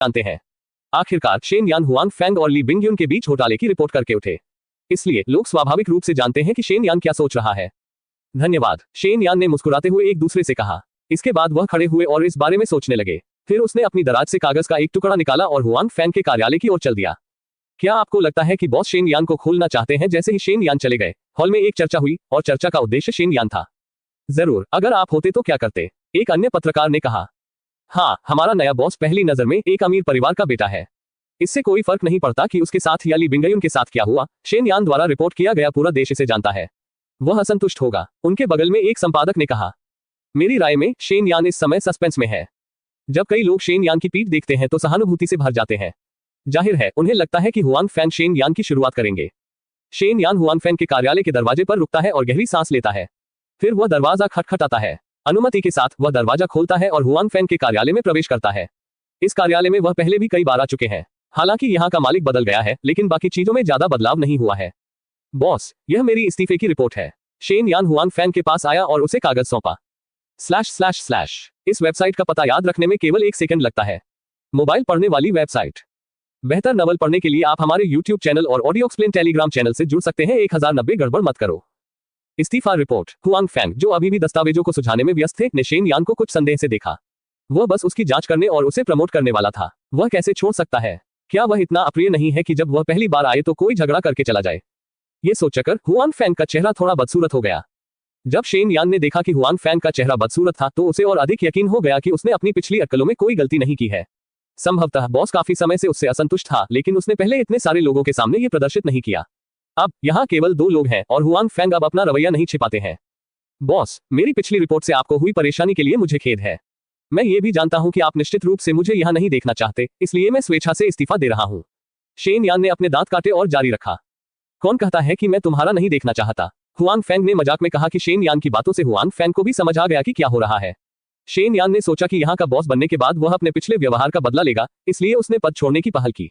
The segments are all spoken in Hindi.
जानते हैं। आखिरकार शेन यान हुआंग फैंग और ली बिंगयुन के बीच घोटाले की रिपोर्ट करके उठे, इसलिए लोग स्वाभाविक रूप से जानते हैं कि शेन यान क्या सोच रहा है। धन्यवाद, शेन यान ने मुस्कुराते हुए एक दूसरे से कहा। इसके बाद वह खड़े हुए और इस बारे में सोचने लगे। फिर उसने अपनी दराज से कागज का एक टुकड़ा निकाला और हुआंग फैंग के कार्यालय की ओर चल दिया। क्या आपको लगता है कि बॉस शेन यान को खोलना चाहते हैं? जैसे ही शेन यान चले गए, हॉल में एक चर्चा हुई और चर्चा का उद्देश्य शेन यान था। जरूर, अगर आप होते तो क्या करते? एक अन्य पत्रकार ने कहा। हाँ, हमारा नया बॉस पहली नजर में एक अमीर परिवार का बेटा है। इससे कोई फर्क नहीं पड़ता कि उसके साथ या ली बिंगयुन के साथ क्या हुआ, शेन यान द्वारा रिपोर्ट किया गया पूरा देश इसे जानता है। वह असंतुष्ट होगा। उनके बगल में एक संपादक ने कहा। मेरी राय में शेन यान इस समय सस्पेंस में है। जब कई लोग शेन यान की पीठ देखते हैं तो सहानुभूति से भर जाते हैं। जाहिर है उन्हें लगता है कि हुआंग फैंग शेन यान की शुरुआत करेंगे। शेन यान हुआंग फैंग के कार्यालय के दरवाजे पर रुकता है और गहरी सांस लेता है। फिर वह दरवाजा खटखटाता है। अनुमति के साथ वह दरवाजा खोलता है और हुआंग फैंग के कार्यालय में प्रवेश करता है। इस कार्यालय में वह पहले भी कई बार आ चुके हैं। हालांकि यहाँ का मालिक बदल गया है, लेकिन बाकी चीजों में ज्यादा बदलाव नहीं हुआ है। बॉस, यह मेरी इस्तीफे की रिपोर्ट है। शेन यान हुआंग फैंग के पास आया और उसे कागज सौंपा। / इस वेबसाइट का पता याद रखने में केवल 1 सेकंड लगता है। मोबाइल पढ़ने वाली वेबसाइट। बेहतर नवल पढ़ने के लिए आप हमारे YouTube चैनल और ऑडियो एक्सप्लेन टेलीग्राम चैनल से जुड़ सकते हैं। 1090 गड़बड़ मत करो। इस्तीफा रिपोर्ट। हुआंग फैंग, जो अभी भी दस्तावेजों को सुझाने में व्यस्त थे, ने शेन यान को कुछ संदेह से देखा। वह बस उसकी जांच करने और उसे प्रमोट करने वाला था। वह कैसे छोड़ सकता है? क्या वह इतना अप्रिय नहीं है कि जब वह पहली बार आए तो कोई झगड़ा करके चला जाए? ये सोचकर हुआंग फैंग का चेहरा थोड़ा बदसूरत हो गया। जब शेन यान ने देखा कि हुआंग फैंग का चेहरा बदसूरत था तो उसे और अधिक यकीन हो गया कि उसने अपनी पिछली अक्कलों में कोई गलती नहीं की है। संभवतः बॉस काफी समय से उससे असंतुष्ट था, लेकिन उसने पहले इतने सारे लोगों के सामने ये प्रदर्शित नहीं किया। अब यहाँ केवल 2 लोग हैं और हुआंग फैंग अब अपना रवैया नहीं छिपाते हैं। बॉस, मेरी पिछली रिपोर्ट से आपको हुई परेशानी के लिए मुझे खेद है। मैं ये भी जानता हूं कि आप निश्चित रूप से मुझे यहाँ नहीं देखना चाहते, इसलिए मैं स्वेच्छा से इस्तीफा दे रहा हूँ। शेन यान ने अपने दांत काटे और जारी रखा। कौन कहता है कि मैं तुम्हारा नहीं देखना चाहता? हुआंग फैंग ने मजाक में कहा कि शेन यान की बातों से हुआंग फैंग को भी समझ आ गया कि क्या हो रहा है। शेन यान ने सोचा कि यहाँ का बॉस बनने के बाद वह अपने पिछले व्यवहार का बदला लेगा, इसलिए उसने पद छोड़ने की पहल की।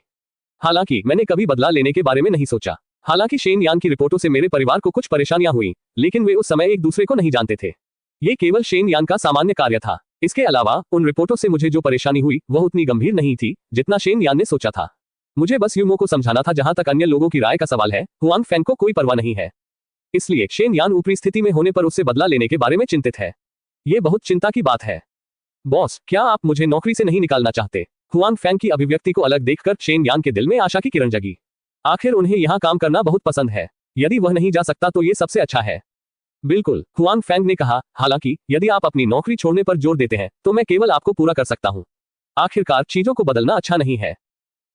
हालांकि मैंने कभी बदला लेने के बारे में नहीं सोचा। हालांकि शेन यान की रिपोर्टों से मेरे परिवार को कुछ परेशानियां हुई, लेकिन वे उस समय एक दूसरे को नहीं जानते थे। ये केवल शेन यान का सामान्य कार्य था। इसके अलावा उन रिपोर्टों से मुझे जो परेशानी हुई वह उतनी गंभीर नहीं थी जितना शेन यान ने सोचा था। मुझे बस यूमो को समझाना था। जहां तक अन्य लोगों की राय का सवाल है, हुआंग फैंग को कोई परवाह नहीं है। इसलिए शेन यान ऊपरी स्थिति में होने पर उससे बदला लेने के बारे में चिंतित है। ये बहुत चिंता की बात है। बॉस, क्या आप मुझे नौकरी से नहीं निकालना चाहते? हुआंग फैंग की अभिव्यक्ति को अलग देखकर शेन यान के दिल में आशा की किरण जगी। आखिर उन्हें यहाँ काम करना बहुत पसंद है। यदि वह नहीं जा सकता तो ये सबसे अच्छा है। बिल्कुल, हुआंग फैंग ने कहा। हालांकि यदि आप अपनी नौकरी छोड़ने पर जोर देते हैं तो मैं केवल आपको पूरा कर सकता हूं। आखिरकार चीजों को बदलना अच्छा नहीं है।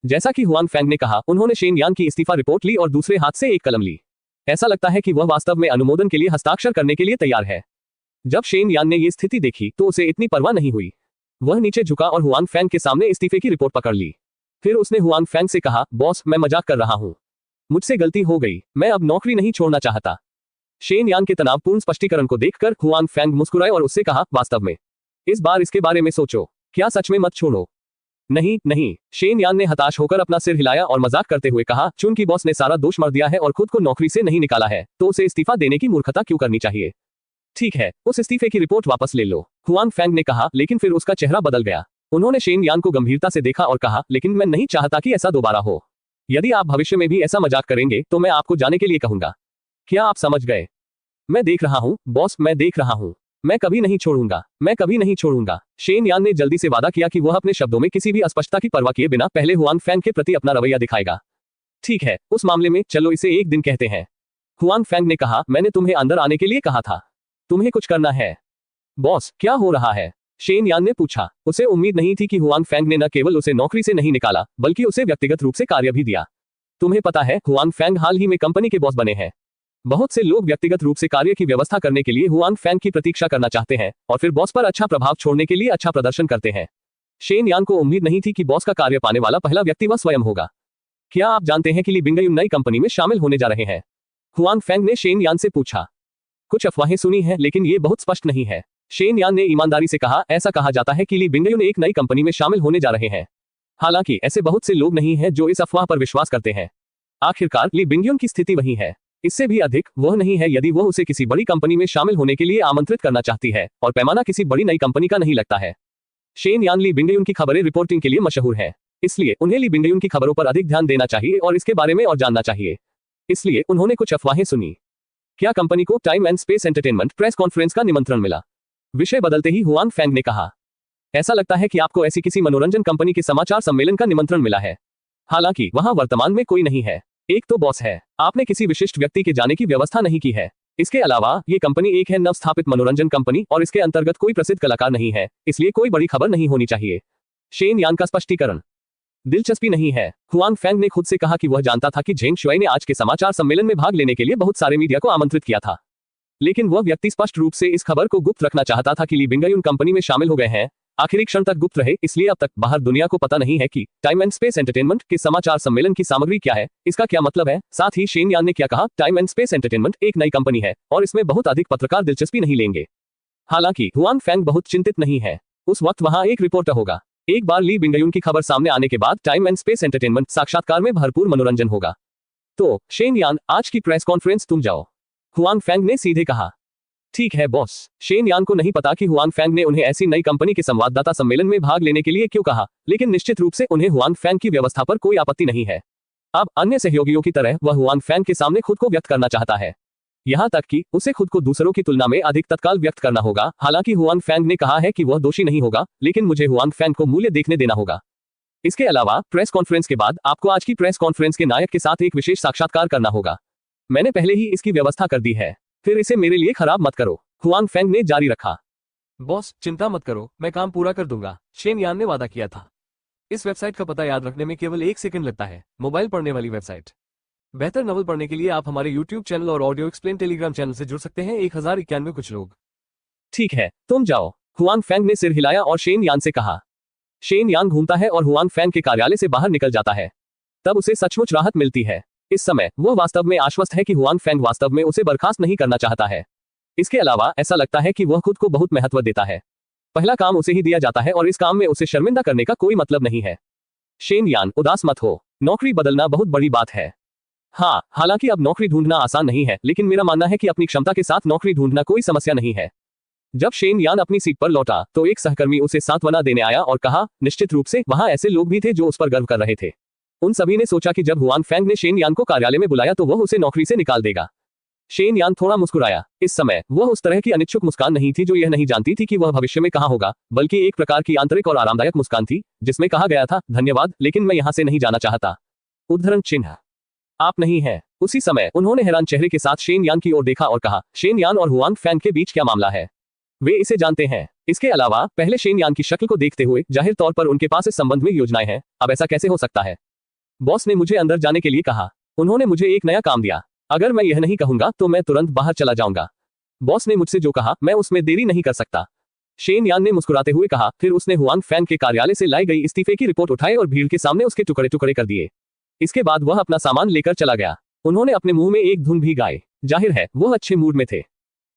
जैसा कि हुआंग फैंग ने कहा, उन्होंने शेन यान की इस्तीफा रिपोर्ट ली और दूसरे हाथ से एक कलम ली। ऐसा लगता है कि वह वास्तव में अनुमोदन के लिए हस्ताक्षर करने के लिए तैयार है। जब शेन यान ने ये स्थिति देखी तो उसे इतनी परवाह नहीं हुई। वह नीचे झुका और हुआंग फैंग के सामने इस्तीफे की रिपोर्ट पकड़ ली। फिर उसने हुआंग फैंग से कहा, बॉस, मैं मजाक कर रहा हूं। मुझसे गलती हो गई। मैं अब नौकरी नहीं छोड़ना चाहता। शेन यान के तनावपूर्ण स्पष्टीकरण को देखकर हुआंग फैंग मुस्कुराए और उससे कहा, वास्तव में? इस बार इसके बारे में सोचो। क्या सच में मत छोड़ो? नहीं नहीं, शेन यान ने हताश होकर अपना सिर हिलाया और मजाक करते हुए कहा, चूंकि बॉस ने सारा दोष मढ़ दिया है और खुद को नौकरी से नहीं निकाला है तो उसे इस्तीफा देने की मूर्खता क्यों करनी चाहिए? ठीक है, उस इस्तीफे की रिपोर्ट वापस ले लो, हुआंग फैंग ने कहा, लेकिन फिर उसका चेहरा बदल गया। उन्होंने शेन यान को गंभीरता से देखा और कहा, लेकिन मैं नहीं चाहता कि ऐसा दोबारा हो। यदि आप भविष्य में भी ऐसा मजाक करेंगे तो मैं आपको जाने के लिए कहूंगा। क्या आप समझ गए? मैं देख रहा हूं, बॉस, मैं देख रहा हूं। मैं कभी नहीं छोड़ूंगा, मैं कभी नहीं छोड़ूंगा। शेन यान ने जल्दी से वादा किया कि वह अपने शब्दों में किसी भी अस्पष्टता की परवाह किए बिना पहले हुआंग फैंग के प्रति अपना रवैया दिखाएगा। ठीक है, उस मामले में चलो इसे एक दिन कहते हैं। हुआंग फैंग ने कहा, मैंने तुम्हें अंदर आने के लिए कहा था। तुम्हें कुछ करना है। बॉस, क्या हो रहा है? शेन यान ने पूछा। उसे उम्मीद नहीं थी कि हुआंग फैंग ने न केवल उसे नौकरी से नहीं निकाला बल्कि उसे व्यक्तिगत रूप से कार्य भी दिया। तुम्हें पता है, हुआंग फैंग हाल ही में कंपनी के बॉस बने हैं। बहुत से लोग व्यक्तिगत रूप से कार्य की व्यवस्था करने के लिए हुआंग फैंग की प्रतीक्षा करना चाहते हैं और फिर बॉस पर अच्छा प्रभाव छोड़ने के लिए अच्छा प्रदर्शन करते हैं। शेन यान को उम्मीद नहीं थी कि बॉस का कार्य पाने वाला पहला व्यक्ति वह स्वयं होगा। क्या आप जानते हैं कि ली बिंगयुन नई कंपनी में शामिल होने जा रहे हैं? हुआंग फैंग ने शेन यान से पूछा। कुछ अफवाहें सुनी हैं, लेकिन ये बहुत स्पष्ट नहीं है। शेन यान ने ईमानदारी से कहा, ऐसा कहा जाता है कि ली बिंगयुन एक नई कंपनी में शामिल होने जा रहे हैं। हालांकि ऐसे बहुत से लोग नहीं हैं जो इस अफवाह पर विश्वास करते हैं। आखिरकार ली बिंगयुन की स्थिति वही है। इससे भी अधिक वह नहीं है यदि वह उसे किसी बड़ी कंपनी में शामिल होने के लिए आमंत्रित करना चाहती है, और पैमाना किसी बड़ी नई कंपनी का नहीं लगता है। शेन यान ली बिंगयुन की खबरें रिपोर्टिंग के लिए मशहूर है। इसलिए उन्हें ली बिंगयुन की खबरों पर अधिक ध्यान देना चाहिए और इसके बारे में और जानना चाहिए। इसलिए उन्होंने कुछ अफवाहें सुनी। क्या कंपनी को time and space entertainment press conference का निमंत्रण मिला? विषय बदलते ही हुआंग फैंग ने कहा, ऐसा लगता है कि आपको ऐसी किसी मनोरंजन कंपनी के समाचार सम्मेलन का निमंत्रण मिला है। हालांकि वहां वर्तमान में कोई नहीं है। एक तो बॉस है। आपने किसी विशिष्ट व्यक्ति के जाने की व्यवस्था नहीं की है। इसके अलावा ये कंपनी एक है नव स्थापित मनोरंजन कंपनी और इसके अंतर्गत कोई प्रसिद्ध कलाकार नहीं है, इसलिए कोई बड़ी खबर नहीं होनी चाहिए। शेन यान का स्पष्टीकरण, दिलचस्पी नहीं है। हुआंग फैंग ने खुद से कहा कि वह जानता था कि झेंग शुआई ने आज के समाचार सम्मेलन में भाग लेने के लिए बहुत सारे मीडिया को आमंत्रित किया था, लेकिन वह व्यक्ति स्पष्ट रूप से इस खबर को गुप्त रखना चाहता था कि ली बिंगयुन कंपनी में शामिल हो गए हैं। आखिरी क्षण तक गुप्त रहे, इसलिए अब तक बाहर दुनिया को पता नहीं है कि टाइम एंड स्पेस एंटरटेनमेंट के समाचार सम्मेलन की सामग्री क्या है, इसका क्या मतलब है। साथ ही शेन यान ने क्या कहा, टाइम एंड स्पेस एंटरटेनमेंट एक नई कंपनी है और इसमें बहुत अधिक पत्रकार दिलचस्पी नहीं लेंगे। हालांकि हुआंग फैंग बहुत चिंतित नहीं है। उस वक्त वहां एक रिपोर्टर होगा। एक बार ली बिंगयुन की खबर सामने आने के बाद टाइम एंड स्पेस एंटरटेनमेंट साक्षात्कार में भरपूर मनोरंजन होगा। तो शेन यान, आज की प्रेस कॉन्फ्रेंस तुम जाओ, हुआंग फैंग ने सीधे कहा। ठीक है बॉस। शेन यान को नहीं पता कि हुआंग फैंग ने उन्हें ऐसी नई कंपनी के संवाददाता सम्मेलन में भाग लेने के लिए क्यों कहा, लेकिन निश्चित रूप से उन्हें हुआंग फैंग की व्यवस्था पर कोई आपत्ति नहीं है। अब अन्य सहयोगियों की तरह वह हुआंग फैंग के सामने खुद को व्यक्त करना चाहता है, यहां तक कि उसे खुद को दूसरों की तुलना में अधिक तत्काल व्यक्त करना होगा। हालांकि हुआंग फैंग ने कहा है कि वह दोषी नहीं होगा, लेकिन मुझे हुआंग फैंग को मूल्य देखने देना होगा। इसके अलावा प्रेस कॉन्फ्रेंस के बाद आपको आज की प्रेस कॉन्फ्रेंस के नायक के साथ एक विशेष साक्षात्कार करना होगा। मैंने पहले ही इसकी व्यवस्था कर दी है, फिर इसे मेरे लिए खराब मत करो, हुआंग फैंग ने जारी रखा। बॉस चिंता मत करो, मैं काम पूरा कर दूंगा, शेन यान ने वादा किया था। इस वेबसाइट का पता याद रखने में केवल 1 सेकंड लगता है। मोबाइल पढ़ने वाली वेबसाइट। बेहतर नॉवल पढ़ने के लिए आप हमारे YouTube चैनल और ऑडियो एक्सप्लेन टेलीग्राम चैनल से जुड़ सकते हैं। 1091 कुछ लोग। ठीक है, तुम जाओ, हुआंग फैंग ने सिर हिलाया और शेन यान से कहा। शेन यान घूमता है और हुआंग फैंग के कार्यालय से बाहर निकल जाता है। तब उसे सचमुच राहत मिलती है। इस समय वह वास्तव में आश्वस्त है कि हुआंग फैंग वास्तव में उसे बर्खास्त नहीं करना चाहता है। इसके अलावा ऐसा लगता है कि वह खुद को बहुत महत्व देता है। पहला काम उसे ही दिया जाता है और इस काम में उसे शर्मिंदा करने का कोई मतलब नहीं है। शेन यान, उदास मत हो, नौकरी बदलना बहुत बड़ी बात है। हाँ, हालांकि अब नौकरी ढूंढना आसान नहीं है, लेकिन मेरा मानना है कि अपनी क्षमता के साथ नौकरी ढूंढना कोई समस्या नहीं है। जब शेन यान अपनी सीट पर लौटा तो एक सहकर्मी उसे सांत्वना देने आया और कहा, निश्चित रूप से वहां ऐसे लोग भी थे जो उस पर गर्व कर रहे थे। उन सभी ने सोचा कि जब हुआंग फैंग ने शेन यान को कार्यालय में बुलाया तो वह उसे नौकरी से निकाल देगा। शेन यान थोड़ा मुस्कुराया। इस समय वह उस तरह की अनिच्छुक मुस्कान नहीं थी जो यह नहीं जानती थी कि वह भविष्य में कहां होगा, बल्कि एक प्रकार की आंतरिक और आरामदायक मुस्कान थी जिसमें कहा गया था, धन्यवाद, लेकिन मैं यहां से नहीं जाना चाहता। उद्धरण चिन्ह। आप नहीं है। उसी समय उन्होंने हैरान चेहरे के साथ शेन यान की ओर देखा और कहा, शेन यान और हुआंग फैंग के बीच क्या मामला है? वे इसे जानते हैं। इसके अलावा पहले शेन यान की शक्ल को देखते हुए जाहिर तौर पर उनके पास इस संबंध में योजनाएं हैं। अब ऐसा कैसे हो सकता है? बॉस ने मुझे अंदर जाने के लिए कहा। उन्होंने मुझे एक नया काम दिया। अगर मैं यह नहीं कहूंगा तो मैं तुरंत बाहर चला जाऊंगा। बॉस ने मुझसे जो कहा मैं उसमें देरी नहीं कर सकता। शेन यान ने मुस्कुराते हुए कहा। फिर उसने हुआंग फैंग के कार्यालय से लाई गई इस्तीफे की रिपोर्ट उठाई और भीड़ के सामने उसके टुकड़े टुकड़े कर दिए। इसके बाद वह अपना सामान लेकर चला गया। उन्होंने अपने मुंह में एक धुन भी गाई। जाहिर है वह अच्छे मूड में थे।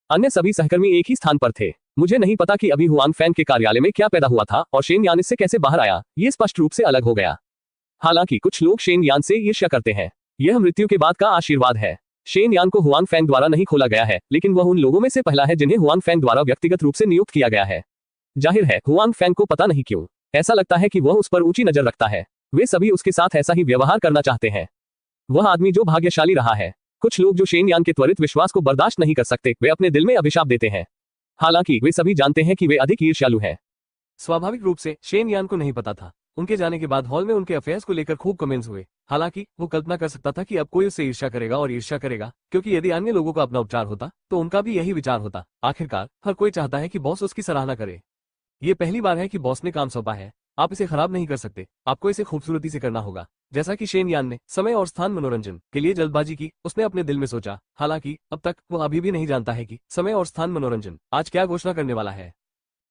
अन्य सभी सहकर्मी एक ही स्थान पर थे। मुझे नहीं पता कि अभी हुआंग फैंग के कार्यालय में क्या पैदा हुआ था और शेन यान इससे कैसे बाहर आया, ये स्पष्ट रूप से अलग हो गया। हालांकि कुछ लोग शेन यान से ईर्ष्या करते हैं। यह मृत्यु के बाद का आशीर्वाद है। शेन यान को हुआंग फैंग द्वारा नहीं खोला गया है, लेकिन वह उन लोगों में से पहला है जिन्हें हुआंग फैंग द्वारा व्यक्तिगत रूप से नियुक्त किया गया है। जाहिर है हुआंग फैंग को पता नहीं क्यों ऐसा लगता है कि वह उस पर ऊंची नजर रखता है। वे सभी उसके साथ ऐसा ही व्यवहार करना चाहते हैं। वह आदमी जो भाग्यशाली रहा है। कुछ लोग जो शेन यान के त्वरित विश्वास को बर्दाश्त नहीं कर सकते, वे अपने दिल में अभिशाप देते हैं। हालांकि वे सभी जानते हैं कि वे अधिक ईर्ष्यालु हैं। स्वाभाविक रूप से शेन यान को नहीं पता था। उनके जाने के बाद हॉल में उनके अफेयर्स को लेकर खूब कमेंट्स हुए। हालांकि वो कल्पना कर सकता था कि अब कोई उससे ईर्ष्या करेगा और ईर्ष्या करेगा, क्योंकि यदि अन्य लोगों का अपना उपचार होता तो उनका भी यही विचार होता। आखिरकार हर कोई चाहता है कि बॉस उसकी सराहना करे। ये पहली बार है कि बॉस ने काम सौंपा है। आप इसे खराब नहीं कर सकते, आपको इसे खूबसूरती से करना होगा। जैसा कि शेन यान ने समय और स्थान मनोरंजन के लिए जल्दबाजी की, उसने अपने दिल में सोचा। हालांकि अब तक वो अभी भी नहीं जानता है कि समय और स्थान मनोरंजन आज क्या घोषणा करने वाला है।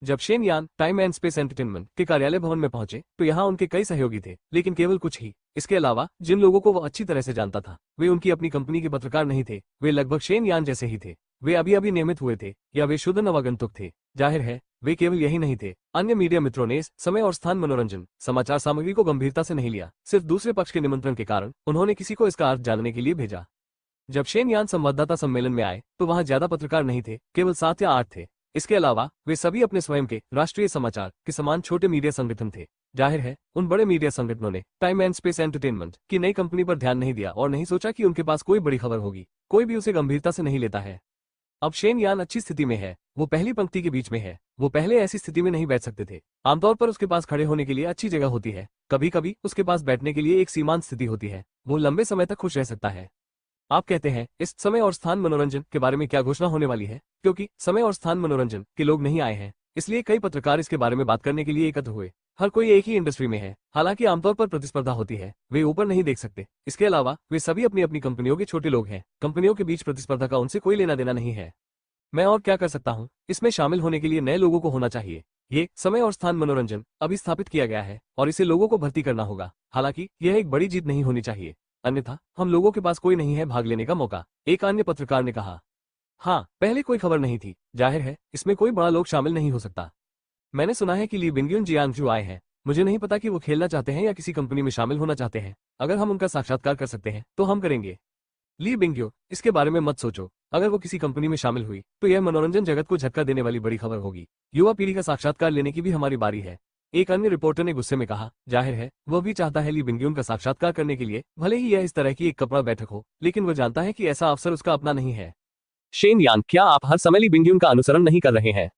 जब शेन यान टाइम एंड स्पेस एंटरटेनमेंट के कार्यालय भवन में पहुंचे तो यहाँ उनके कई सहयोगी थे, लेकिन केवल कुछ ही। इसके अलावा जिन लोगों को वो अच्छी तरह से जानता था वे उनकी अपनी कंपनी के पत्रकार नहीं थे। वे लगभग शेन यान जैसे ही थे। वे अभी अभी नियमित हुए थे या वे शुद्ध नवागंतुक थे। जाहिर है वे केवल यही नहीं थे। अन्य मीडिया मित्रों ने समय और स्थान मनोरंजन समाचार सामग्री को गंभीरता से नहीं लिया। सिर्फ दूसरे पक्ष के निमंत्रण के कारण उन्होंने किसी को इसका अर्थ जानने के लिए भेजा। जब शेन यान संवाददाता सम्मेलन में आए तो वहां ज्यादा पत्रकार नहीं थे, केवल 7 या 8 थे। इसके अलावा वे सभी अपने स्वयं के राष्ट्रीय समाचार के समान छोटे मीडिया संगठन थे। जाहिर है उन बड़े मीडिया संगठनों ने टाइम एंड स्पेस एंटरटेनमेंट की नई कंपनी पर ध्यान नहीं दिया और नहीं सोचा कि उनके पास कोई बड़ी खबर होगी। कोई भी उसे गंभीरता से नहीं लेता है। अब शेन यान अच्छी स्थिति में है, वो पहली पंक्ति के बीच में है। वो पहले ऐसी स्थिति में नहीं बैठ सकते थे। आमतौर पर उसके पास खड़े होने के लिए अच्छी जगह होती है, कभी कभी उसके पास बैठने के लिए एक सीमांत स्थिति होती है। वो लंबे समय तक खुश रह सकता है। आप कहते हैं इस समय और स्थान मनोरंजन के बारे में क्या घोषणा होने वाली है? क्योंकि समय और स्थान मनोरंजन के लोग नहीं आए हैं, इसलिए कई पत्रकार इसके बारे में बात करने के लिए एकत्र हुए। हर कोई एक ही इंडस्ट्री में है, हालांकि आमतौर पर प्रतिस्पर्धा होती है, वे ऊपर नहीं देख सकते। इसके अलावा वे सभी अपनी अपनी कंपनियों के छोटे लोग हैं। कंपनियों के बीच प्रतिस्पर्धा का उनसे कोई लेना देना नहीं है। मैं और क्या कर सकता हूँ? इसमें शामिल होने के लिए नए लोगों को होना चाहिए। ये समय और स्थान मनोरंजन अभी स्थापित किया गया है और इसे लोगों को भर्ती करना होगा। हालांकि यह एक बड़ी जीत नहीं होनी चाहिए, अन्यथा हम लोगों के पास कोई नहीं है भाग लेने का मौका, एक अन्य पत्रकार ने कहा। हाँ, पहले कोई खबर नहीं थी, जाहिर है इसमें कोई बड़ा लोग शामिल नहीं हो सकता। मैंने सुना है कि ली बिंगयुन जियांगजू आए हैं। मुझे नहीं पता कि वो खेलना चाहते हैं या किसी कंपनी में शामिल होना चाहते हैं। अगर हम उनका साक्षात्कार कर सकते हैं तो हम करेंगे। ली बिंगयू, इसके बारे में मत सोचो। अगर वो किसी कंपनी में शामिल हुई तो यह मनोरंजन जगत को झटका देने वाली बड़ी खबर होगी। युवा पीढ़ी का साक्षात्कार लेने की भी हमारी बारी है, एक अन्य रिपोर्टर ने गुस्से में कहा। जाहिर है वह भी चाहता है ली बिंगयुन का साक्षात्कार करने के लिए, भले ही यह इस तरह की एक कपड़ा बैठक हो, लेकिन वह जानता है कि ऐसा अवसर उसका अपना नहीं है। शेन यान, क्या आप हर समय ली बिंगयुन का अनुसरण नहीं कर रहे हैं?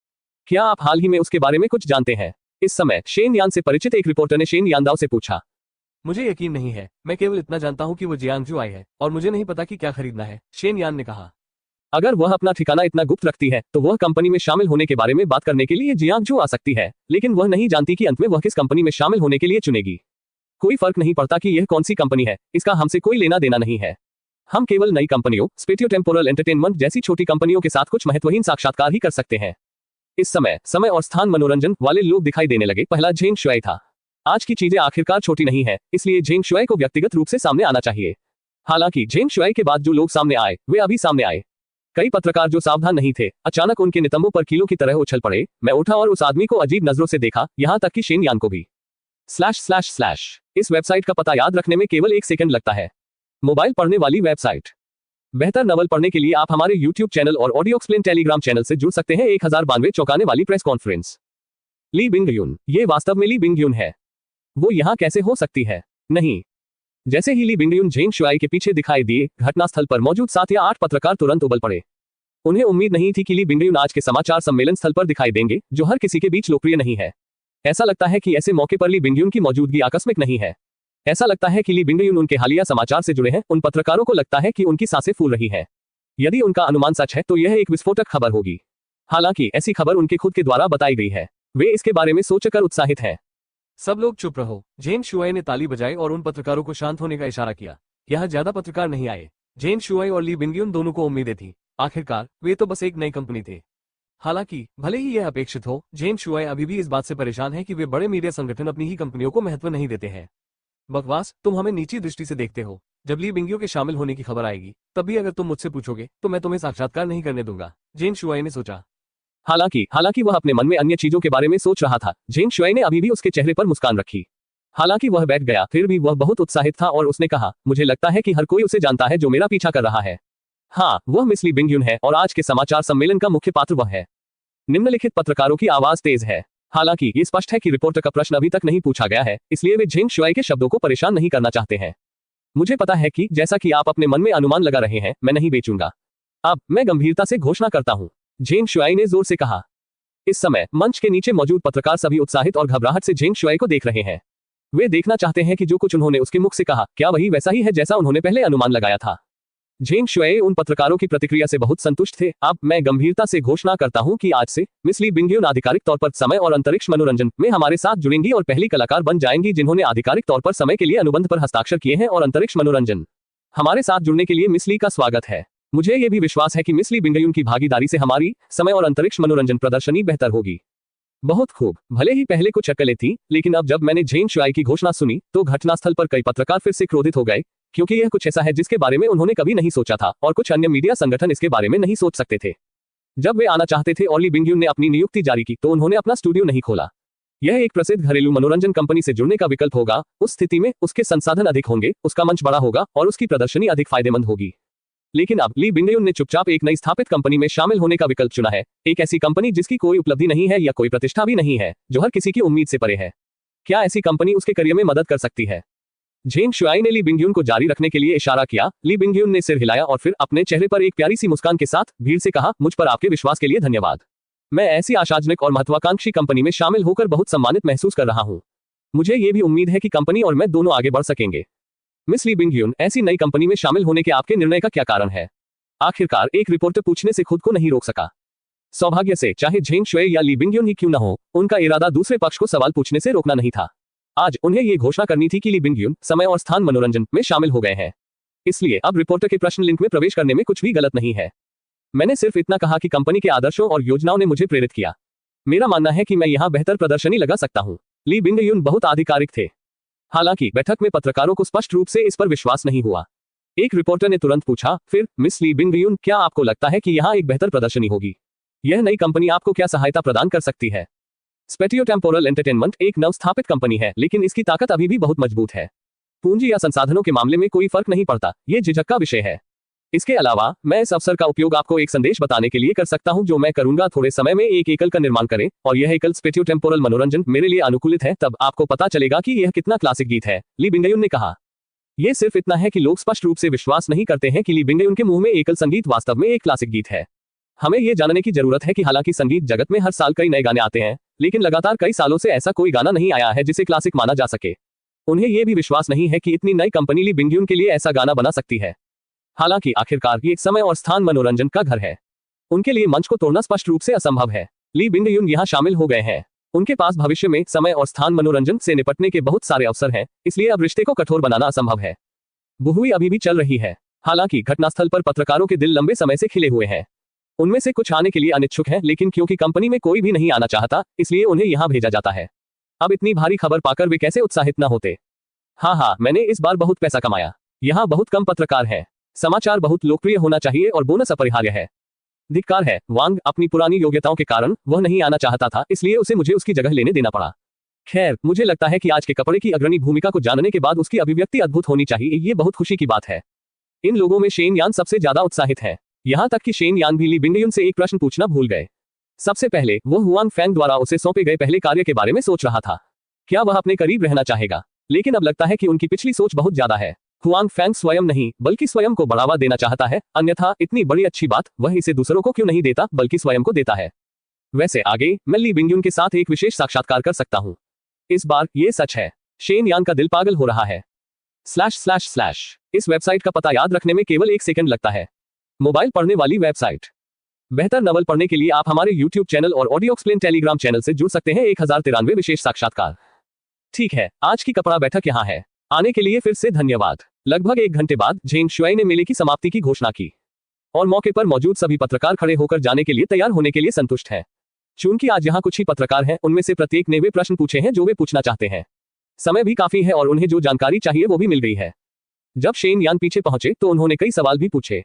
क्या आप हाल ही में उसके बारे में कुछ जानते हैं? इस समय शेन यान से परिचित एक रिपोर्टर ने शेन यानदाओ से पूछा। मुझे यकीन नहीं है, मैं केवल इतना जानता हूं कि वो जियांगजू आई है और मुझे नहीं पता कि क्या खरीदना है, शेन यान ने कहा। अगर वह अपना ठिकाना इतना गुप्त रखती है तो वह कंपनी में शामिल होने के बारे में बात करने के लिए जियांगजू आ सकती है, लेकिन वह नहीं जानती कि अंत में वह किस कंपनी में शामिल होने के लिए चुनेगी। कोई फर्क नहीं पड़ता कि यह कौन सी कंपनी है, इसका हमसे कोई लेना देना नहीं है। हम केवल नई कंपनियों, स्पेटियो टेम्पोरल एंटरटेनमेंट जैसी छोटी कंपनियों के साथ कुछ महत्वहीन साक्षात्कार ही कर सकते हैं। इस समय समय और स्थान मनोरंजन वाले लोग दिखाई देने लगे। पहला जेंग शुआई था। आज की चीजें आखिरकार छोटी नहीं है, इसलिए जेंग शुआई को व्यक्तिगत रूप से सामने आना चाहिए। हालांकि जेंग शुआई के बाद जो लोग सामने आए वे अभी सामने आए। कई पत्रकार जो सावधान नहीं थे अचानक उनके नितंबों पर कीलों की तरह उछल पड़े। मैं उठा और उस आदमी को अजीब नजरों से देखा, यहां तक कि शेन यान को भी। / इस वेबसाइट का पता याद रखने में केवल 1 सेकंड लगता है। मोबाइल पढ़ने वाली वेबसाइट। बेहतर नवल पढ़ने के लिए आप हमारे YouTube चैनल और ऑडियो एक्सप्लेन टेलीग्राम चैनल से जुड़ सकते हैं। 1092 चौंकाने वाली प्रेस कॉन्फ्रेंस। ली बिंगयुन, ये वास्तव में ली बिंगयुन है। वो यहां कैसे हो सकती है? नहीं। जैसे ही ली बिंगयुन जेंग शुआई के पीछे दिखाई दिए, घटनास्थल पर मौजूद 7 या 8 पत्रकार तुरंत उबल पड़े। उन्हें उम्मीद नहीं थी कि ली बिंगयुन आज के समाचार सम्मेलन स्थल पर दिखाई देंगे, जो हर किसी के बीच लोकप्रिय नहीं है। ऐसा लगता है कि ऐसे मौके पर ली बिंगयुन की मौजूदगी आकस्मिक नहीं है। ऐसा लगता है कि ली बिंगयुन उनके हालिया समाचार से जुड़े हैं। उन पत्रकारों को लगता है कि उनकी सांसें फूल रही हैं। यदि उनका अनुमान सच है तो यह एक विस्फोटक खबर होगी। हालांकि ऐसी खबर उनके खुद के द्वारा बताई गई है। वे इसके बारे में सोचकर उत्साहित हैं। सब लोग चुप रहो। जेंग शुआई ने ताली बजाई और उन पत्रकारों को शांत होने का इशारा किया। यहाँ ज्यादा पत्रकार नहीं आए। जेंग शुआई और ली बिंगयुन दोनों को उम्मीदें थी। आखिरकार वे तो बस एक नई कंपनी थे। हालांकि भले ही यह अपेक्षित हो, जेंग शुआई अभी भी इस बात से परेशान है कि वे बड़े मीडिया संगठन अपनी ही कंपनियों को महत्व नहीं देते हैं। बकवास, तुम हमें नीची दृष्टि से देखते हो। जब ली बिंगयू के शामिल होने की खबर आएगी तब भी अगर तुम मुझसे पूछोगे तो मैं तुम्हें साक्षात्कार नहीं करने दूंगा, जेंग शुआई ने सोचा। हालांकि वह अपने मन में अन्य चीजों के बारे में सोच रहा था। जेंग शुआई ने अभी भी उसके चेहरे पर मुस्कान रखी। हालांकि वह बैठ गया, फिर भी वह बहुत उत्साहित था और उसने कहा, मुझे लगता है कि हर कोई उसे जानता है जो मेरा पीछा कर रहा है। हाँ, वह मिस ली बिंगयुन है और आज के समाचार सम्मेलन का मुख्य पात्र वह है। निम्नलिखित पत्रकारों की आवाज तेज है। हालांकि ये स्पष्ट है कि रिपोर्टर का प्रश्न अभी तक नहीं पूछा गया है, इसलिए वे जेंग शुआई के शब्दों को परेशान नहीं करना चाहते हैं। मुझे पता है कि जैसा कि आप अपने मन में अनुमान लगा रहे हैं, मैं नहीं बेचूंगा। अब मैं गंभीरता से घोषणा करता हूं, जेंग शुआई ने जोर से कहा। इस समय मंच के नीचे मौजूद पत्रकार सभी उत्साहित और घबराहट से जेंग शुआई को देख रहे हैं। वे देखना चाहते हैं कि जो कुछ उन्होंने उसके मुख से कहा, क्या वही वैसा ही है जैसा उन्होंने पहले अनुमान लगाया था। जेंग शुआई उन पत्रकारों की प्रतिक्रिया से बहुत संतुष्ट थे। अब मैं गंभीरता से घोषणा करता हूं कि आज से मिस ली बिंगयुन आधिकारिक तौर पर समय और अंतरिक्ष मनोरंजन में हमारे साथ जुड़ेंगी और पहली कलाकार बन जाएंगी जिन्होंने आधिकारिक तौर पर समय के लिए अनुबंध पर हस्ताक्षर किए हैं और अंतरिक्ष मनोरंजन। हमारे साथ जुड़ने के लिए मिस ली का स्वागत है। मुझे ये भी विश्वास है कि मिस ली बिंगयुन की भागीदारी से हमारी समय और अंतरिक्ष मनोरंजन प्रदर्शनी बेहतर होगी। बहुत खूब। भले ही पहले कुछ अटकलें थी, लेकिन अब जब मैंने जेंग शुआई की घोषणा सुनी तो घटनास्थल पर कई पत्रकार फिर से क्रोधित हो गए, क्योंकि यह कुछ ऐसा है जिसके बारे में उन्होंने कभी नहीं सोचा था और कुछ अन्य मीडिया संगठन इसके बारे में नहीं सोच सकते थे। जब वे आना चाहते थे और ली बिंगयुन ने अपनी नियुक्ति जारी की तो उन्होंने अपना स्टूडियो नहीं खोला। यह एक प्रसिद्ध घरेलू मनोरंजन कंपनी से जुड़ने का विकल्प होगा। उस स्थिति में उसके संसाधन अधिक होंगे, उसका मंच बड़ा होगा और उसकी प्रदर्शनी अधिक फायदेमंद होगी। लेकिन अब ली बिंगयुन ने चुपचाप एक नई स्थापित कंपनी में शामिल होने का विकल्प चुना है, एक ऐसी कंपनी जिसकी कोई उपलब्धि नहीं है या कोई प्रतिष्ठा भी नहीं है, जो हर किसी की उम्मीद से परे है। क्या ऐसी कंपनी उसके करियर में मदद कर सकती है? झेंग शुआई ने ली बिंगयुन को जारी रखने के लिए इशारा किया। ली बिंगयुन ने सिर हिलाया और फिर अपने चेहरे पर एक प्यारी सी मुस्कान के साथ भीड़ से कहा, मुझ पर आपके विश्वास के लिए धन्यवाद। मैं ऐसी आशाजनक और महत्वाकांक्षी कंपनी में शामिल होकर बहुत सम्मानित महसूस कर रहा हूं। मुझे ये भी उम्मीद है कि कंपनी और मैं दोनों आगे बढ़ सकेंगे। मिस ली बिंगयुन, ऐसी नई कंपनी में शामिल होने के आपके निर्णय का क्या कारण है? आखिरकार एक रिपोर्टर पूछने से खुद को नहीं रोक सका। सौभाग्य से चाहे झेंग शुआई या ली बिंगयुन ही क्यों न हो, उनका इरादा दूसरे पक्ष को सवाल पूछने से रोकना नहीं था। आज उन्हें ये घोषणा करनी थी कि ली बिंगयुन समय और स्थान मनोरंजन में शामिल हो गए हैं। इसलिए अब रिपोर्टर के प्रश्न लिंक में प्रवेश करने में कुछ भी गलत नहीं है। मैंने सिर्फ इतना कहा कि कंपनी के आदर्शों और योजनाओं ने मुझे प्रेरित किया। मेरा मानना है कि मैं यहाँ बेहतर प्रदर्शनी लगा सकता हूँ। ली बिंगयुन बहुत आधिकारिक थे। हालांकि बैठक में पत्रकारों को स्पष्ट रूप से इस पर विश्वास नहीं हुआ। एक रिपोर्टर ने तुरंत पूछा, फिर मिस ली बिंगयुन, क्या आपको लगता है कि यहाँ एक बेहतर प्रदर्शनी होगी? यह नई कंपनी आपको क्या सहायता प्रदान कर सकती है? स्पेटियोटेम्पोरल एंटरटेनमेंट एक नवस्थापित कंपनी है, लेकिन इसकी ताकत अभी भी बहुत मजबूत है। पूंजी या संसाधनों के मामले में कोई फर्क नहीं पड़ता, ये झिझक का विषय है। इसके अलावा मैं इस अवसर का उपयोग आपको एक संदेश बताने के लिए कर सकता हूं, जो मैं करूंगा। थोड़े समय में एक एकल का निर्माण करें और यह एकल स्पेटियोटेम्पोरल मनोरंजन मेरे लिए अनुकूलित है, तब आपको पता चलेगा कि यह कितना क्लासिक गीत है, ली बिंगयुन ने कहा। यह सिर्फ इतना है कि लोग स्पष्ट रूप से विश्वास नहीं करते हैं कि ली बिंगयुन के मुंह में एकल संगीत वास्तव में एक क्लासिक गीत है। हमें यह जानने की जरूरत है कि हालांकि संगीत जगत में हर साल कई नए गाने आते हैं, लेकिन लगातार कई सालों से ऐसा कोई गाना नहीं आया है जिसे क्लासिक माना जा सके। उन्हें यह भी विश्वास नहीं है कि इतनी नई कंपनी ली बिंगयुन के लिए ऐसा गाना बना सकती है। हालांकि आखिरकार ये समय और स्थान मनोरंजन का घर है। उनके लिए मंच को तोड़ना स्पष्ट रूप से असंभव है। ली बिंगयुन यहाँ शामिल हो गए हैं। उनके पास भविष्य में समय और स्थान मनोरंजन से निपटने के बहुत सारे अवसर हैं, इसलिए अब रिश्ते को कठोर बनाना असंभव है। बुहुई अभी भी चल रही है। हालांकि घटनास्थल पर पत्रकारों के दिल लंबे समय से खिले हुए हैं। उनमें से कुछ आने के लिए अनिच्छुक हैं, लेकिन क्योंकि कंपनी में कोई भी नहीं आना चाहता, इसलिए उन्हें यहाँ भेजा जाता है। अब इतनी भारी खबर पाकर वे कैसे उत्साहित न होते। हाँ, मैंने इस बार बहुत पैसा कमाया। यहाँ बहुत कम पत्रकार हैं। समाचार बहुत लोकप्रिय होना चाहिए और बोनस अपरिहार्य है। धिक्कार है, वांग अपनी पुरानी योग्यताओं के कारण वह नहीं आना चाहता था, इसलिए उसे मुझे उसकी जगह लेने देना पड़ा। खैर, मुझे लगता है कि आज के कपड़े की अग्रणी भूमिका को जानने के बाद उसकी अभिव्यक्ति अद्भुत होनी चाहिए। ये बहुत खुशी की बात है। इन लोगों में शेन यान सबसे ज्यादा उत्साहित है। यहाँ तक कि शेन यान भी ली बिंगयुन से एक प्रश्न पूछना भूल गए। सबसे पहले वो हुआंग फैंग द्वारा उसे सौंपे गए पहले कार्य के बारे में सोच रहा था। क्या वह अपने करीब रहना चाहेगा? लेकिन अब लगता है कि उनकी पिछली सोच बहुत ज्यादा है। हुआंग फैंग स्वयं नहीं, बल्कि स्वयं को बढ़ावा देना चाहता है, अन्यथा इतनी बड़ी अच्छी बात वह इसे दूसरों को क्यों नहीं देता, बल्कि स्वयं को देता है। वैसे आगे मैं ली बिंगयुन के साथ एक विशेष साक्षात्कार कर सकता हूँ। इस बार ये सच है। शेन यान का दिल पागल हो रहा है। / इस वेबसाइट का पता याद रखने में केवल 1 सेकंड लगता है। मोबाइल पढ़ने वाली वेबसाइट। बेहतर नवल पढ़ने के लिए आप हमारे YouTube चैनल और ऑडियो एक्सप्लेन टेलीग्राम चैनल से जुड़ सकते हैं। 1093 विशेष साक्षात्कार। ठीक है, आज की कपड़ा बैठक यहाँ है। आने के लिए फिर से धन्यवाद। लगभग 1 घंटे बाद झेंग शुआई ने मेले की समाप्ति की घोषणा की और मौके पर मौजूद सभी पत्रकार खड़े होकर जाने के लिए तैयार होने के लिए संतुष्ट हैं। चूंकि आज यहाँ कुछ ही पत्रकार हैं, उनमें से प्रत्येक ने वे प्रश्न पूछे हैं जो वे पूछना चाहते हैं। समय भी काफी है और उन्हें जो जानकारी चाहिए वो भी मिल गई है। जब शेन यान पीछे पहुंचे तो उन्होंने कई सवाल भी पूछे।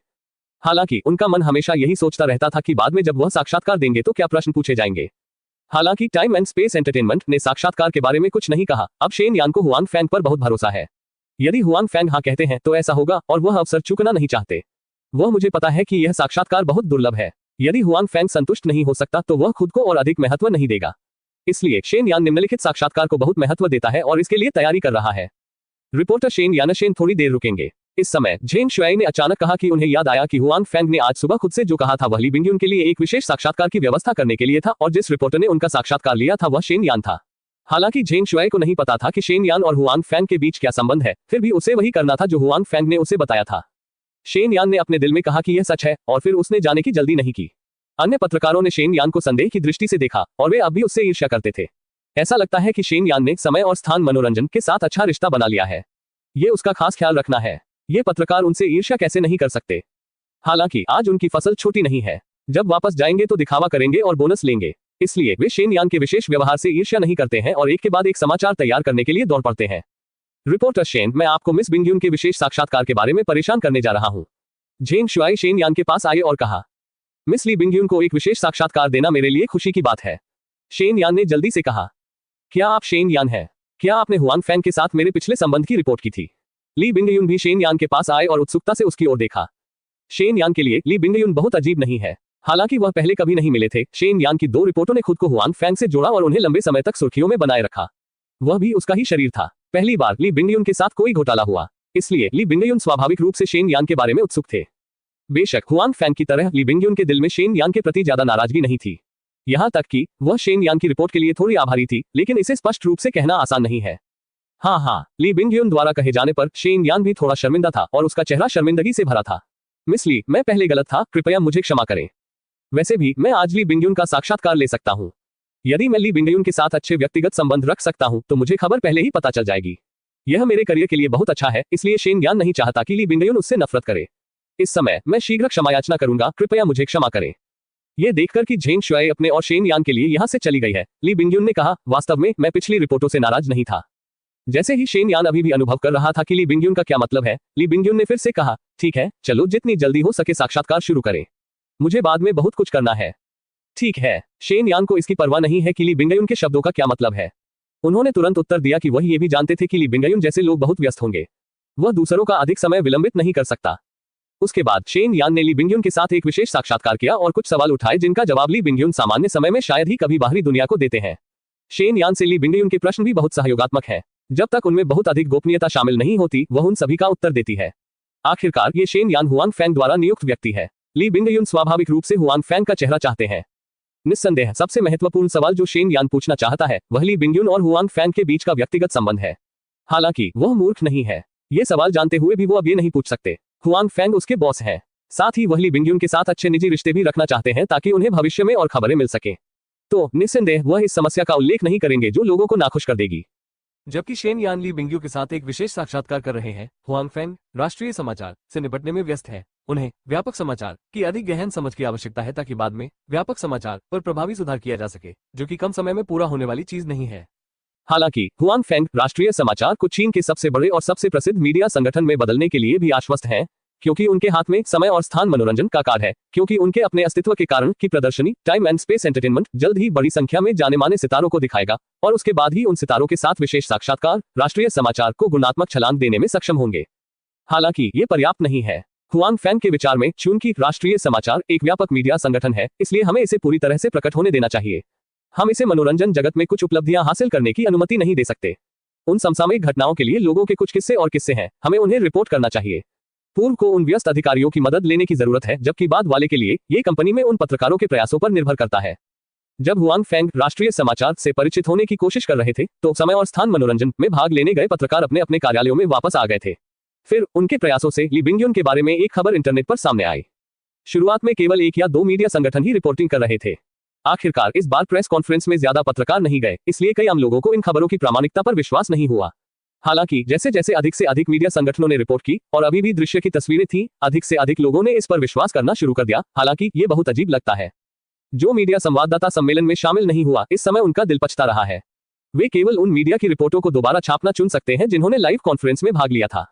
हालांकि उनका मन हमेशा यही सोचता रहता था कि बाद में जब वह साक्षात्कार देंगे तो क्या प्रश्न पूछे जाएंगे। हालांकि टाइम एंड स्पेस एंटरटेनमेंट ने साक्षात्कार के बारे में कुछ नहीं कहा। अब शेन यान को हुआंग फैंग पर बहुत भरोसा है। यदि हुआंग फैंग हाँ कहते हैं तो ऐसा होगा और वह अवसर चूकना नहीं चाहते। वह मुझे पता है कि यह साक्षात्कार बहुत दुर्लभ है। यदि हुआंग फैंग संतुष्ट नहीं हो सकता तो वह खुद को और अधिक महत्व नहीं देगा। इसलिए शेन यान निम्नलिखित साक्षात्कार को बहुत महत्व देता है और इसके लिए तैयारी कर रहा है। रिपोर्टर शेन यान थोड़ी देर रुकेंगे। इस समय झेंग शुआई ने अचानक कहा कि उन्हें याद आया कि हुआंग फैंग ने आज सुबह खुद से जो कहा था वह ली बिंगयुन के लिए एक विशेष साक्षात्कार की व्यवस्था करने के लिए था और जिस रिपोर्टर ने उनका साक्षात्कार लिया था वह शेन यान था। हालांकि झेंग शुआई को नहीं पता था कि शेन यान और हुआंग फैंग के बीच क्या संबंध है, फिर भी उसे वही करना था जो हुआंग फैंग ने उसे बताया था। शेन यान ने अपने दिल में कहा कि यह सच है और फिर उसने जाने की जल्दी नहीं की। अन्य पत्रकारों ने शेन यान को संदेह की दृष्टि से देखा और वे अब भी उससे ईर्ष्या करते थे। ऐसा लगता है कि शेन यान ने समय और स्थान मनोरंजन के साथ अच्छा रिश्ता बना लिया है। ये उसका खास ख्याल रखना है। ये पत्रकार उनसे ईर्ष्या कैसे नहीं कर सकते। हालांकि आज उनकी फसल छोटी नहीं है। जब वापस जाएंगे तो दिखावा करेंगे और बोनस लेंगे, इसलिए वे शेन यान के विशेष व्यवहार से ईर्ष्या नहीं करते हैं और एक के बाद एक समाचार तैयार करने के लिए दौड़ पड़ते हैं। रिपोर्टर शेन, मैं आपको मिस बिंगयुन के विशेष साक्षात्कार के बारे में परेशान करने जा रहा हूँ। झेंग शुआई शेन यान के पास आए और कहा, मिस ली बिंगयुन को एक विशेष साक्षात्कार देना मेरे लिए खुशी की बात है। शेन यान ने जल्दी से कहा, क्या आप शेन यान हैं? क्या आपने हुआंग फैंग के साथ मेरे पिछले संबंध की रिपोर्ट की थी? ली बिंगयुन भी शेन यान के पास आए और उत्सुकता से उसकी ओर देखा। शेन यान के लिए ली बिंगयुन बहुत अजीब नहीं है। हालांकि वह पहले कभी नहीं मिले थे। शेन यान की 2 रिपोर्टों ने खुद को हुआंग फैंग से जोड़ा और उन्हें लंबे समय तक सुर्खियों में बनाए रखा। वह भी उसका ही शरीर था। पहली बार ली बिंगयुन के साथ कोई घोटाला हुआ, इसलिए ली बिंगयुन स्वाभाविक रूप से शेन यान के बारे में उत्सुक थे। बेशक हुआंग फैंग की तरह ली बिंगयुन के दिल में शेन यान के प्रति ज्यादा नाराजगी नहीं थी। यहाँ तक कि वह शेन यान की रिपोर्ट के लिए थोड़ी आभारी थी, लेकिन इसे स्पष्ट रूप से कहना आसान नहीं है। हाँ, ली बिंगयुन द्वारा कहे जाने पर शेन यान भी थोड़ा शर्मिंदा था और उसका चेहरा शर्मिंदगी से भरा था। मिस ली, मैं पहले गलत था, कृपया मुझे क्षमा करें। वैसे भी मैं आज ली बिंगयुन का साक्षात्कार ले सकता हूँ। यदि मैं ली बिंगयुन के साथ अच्छे व्यक्तिगत संबंध रख सकता हूँ तो मुझे खबर पहले ही पता चल जाएगी। यह मेरे करियर के लिए बहुत अच्छा है, इसलिए शेन यान नहीं चाहता कि ली बिंगयुन उससे नफरत करे। इस समय मैं शीघ्र क्षमायाचना करूंगा, कृपया मुझे क्षमा करें। यह देखकर कि झेंग शुआई अपने और शेन यान के लिए यहाँ से चली गई है, ली बिंगयुन ने कहा, वास्तव में मैं पिछली रिपोर्टों से नाराज नहीं था। जैसे ही शेन यान अभी भी अनुभव कर रहा था कि ली बिंगयुन का क्या मतलब है, ली बिंगयुन ने फिर से कहा, ठीक है, चलो जितनी जल्दी हो सके साक्षात्कार शुरू करें। मुझे बाद में बहुत कुछ करना है। ठीक है। शेन यान को इसकी परवाह नहीं है कि ली बिंगयुन के शब्दों का क्या मतलब है। उन्होंने तुरंत उत्तर दिया कि वह ये भी जानते थे कि ली बिंगयुन जैसे लोग बहुत व्यस्त होंगे। वह दूसरों का अधिक समय विलंबित नहीं कर सकता। उसके बाद शेन यान ने ली बिंगयुन के साथ एक विशेष साक्षात्कार किया और कुछ सवाल उठाए जिनका जवाब ली बिंगयुन सामान्य समय में शायद ही कभी बाहरी दुनिया को देते हैं। शेन यान से ली बिंगयुन के प्रश्न भी बहुत सहयोगात्मक है। जब तक उनमें बहुत अधिक गोपनीयता शामिल नहीं होती, वह उन सभी का उत्तर देती है। आखिरकार ये शेन यान हुआंग फैंग द्वारा नियुक्त व्यक्ति है। ली बिंगयुन स्वाभाविक रूप से हुआंग फैंग का चेहरा चाहते हैं। निस्संदेह सबसे महत्वपूर्ण सवाल जो शेन यान पूछना चाहता है वह ली बिंगयुन और हुआंग फैंग के बीच का व्यक्तिगत संबंध है। हालांकि वह मूर्ख नहीं है। ये सवाल जानते हुए भी वो अब ये नहीं पूछ सकते। हुआंग फैंग उसके बॉस हैं। साथ ही वह ली बिंगयुन के साथ अच्छे निजी रिश्ते भी रखना चाहते हैं ताकि उन्हें भविष्य में और खबरें मिल सके। तो निस्संदेह वह इस समस्या का उल्लेख नहीं करेंगे जो लोगों को नाखुश कर देगी। जबकि शेन यान ली बिंगयू के साथ एक विशेष साक्षात्कार कर रहे हैं, हुआंग फैंग राष्ट्रीय समाचार से निपटने में व्यस्त है। उन्हें व्यापक समाचार की अधिक गहन समझ की आवश्यकता है ताकि बाद में व्यापक समाचार पर प्रभावी सुधार किया जा सके, जो कि कम समय में पूरा होने वाली चीज नहीं है। हालांकि हुआंग फैंग राष्ट्रीय समाचार को चीन के सबसे बड़े और सबसे प्रसिद्ध मीडिया संगठन में बदलने के लिए भी आश्वस्त हैं, क्योंकि उनके हाथ में समय और स्थान मनोरंजन का कार्ड है, क्योंकि उनके अपने अस्तित्व के कारण की प्रदर्शनी टाइम एंड स्पेस एंटरटेनमेंट जल्द ही बड़ी संख्या में जाने माने सितारों को दिखाएगा और उसके बाद ही उन सितारों के साथ विशेष साक्षात्कार राष्ट्रीय समाचार को गुणात्मक छलांग देने में सक्षम होंगे। हालांकि ये पर्याप्त नहीं है। हुआंग फैंग के विचार में चूंकि राष्ट्रीय समाचार एक व्यापक मीडिया संगठन है, इसलिए हमें इसे पूरी तरह से प्रकट होने देना चाहिए। हम इसे मनोरंजन जगत में कुछ उपलब्धियां हासिल करने की अनुमति नहीं दे सकते। उन समसामयिक घटनाओं के लिए लोगों के कुछ किस्से और किस्से हैं, हमें उन्हें रिपोर्ट करना चाहिए। पूर्व को उन व्यस्त अधिकारियों की मदद लेने की जरूरत है, जबकि बाद वाले के लिए ये कंपनी में उन पत्रकारों के प्रयासों पर निर्भर करता है। जब हुआंग फैंग राष्ट्रीय समाचार से परिचित होने की कोशिश कर रहे थे, तो समय और स्थान मनोरंजन में भाग लेने गए पत्रकार अपने अपने कार्यालयों में वापस आ गए थे। फिर उनके प्रयासों से ली बिंगयुन के बारे में एक खबर इंटरनेट पर सामने आई। शुरुआत में केवल 1 या 2 मीडिया संगठन ही रिपोर्टिंग कर रहे थे। आखिरकार इस बार प्रेस कॉन्फ्रेंस में ज्यादा पत्रकार नहीं गए, इसलिए कई आम लोगों को इन खबरों की प्रामाणिकता पर विश्वास नहीं हुआ। हालांकि जैसे जैसे अधिक से अधिक मीडिया संगठनों ने रिपोर्ट की और अभी भी दृश्य की तस्वीरें थी, अधिक से अधिक लोगों ने इस पर विश्वास करना शुरू कर दिया। हालांकि ये बहुत अजीब लगता है। जो मीडिया संवाददाता सम्मेलन में शामिल नहीं हुआ, इस समय उनका दिल पछता रहा है। वे केवल उन मीडिया की रिपोर्टों को दोबारा छापना चुन सकते हैं जिन्होंने लाइव कॉन्फ्रेंस में भाग लिया था।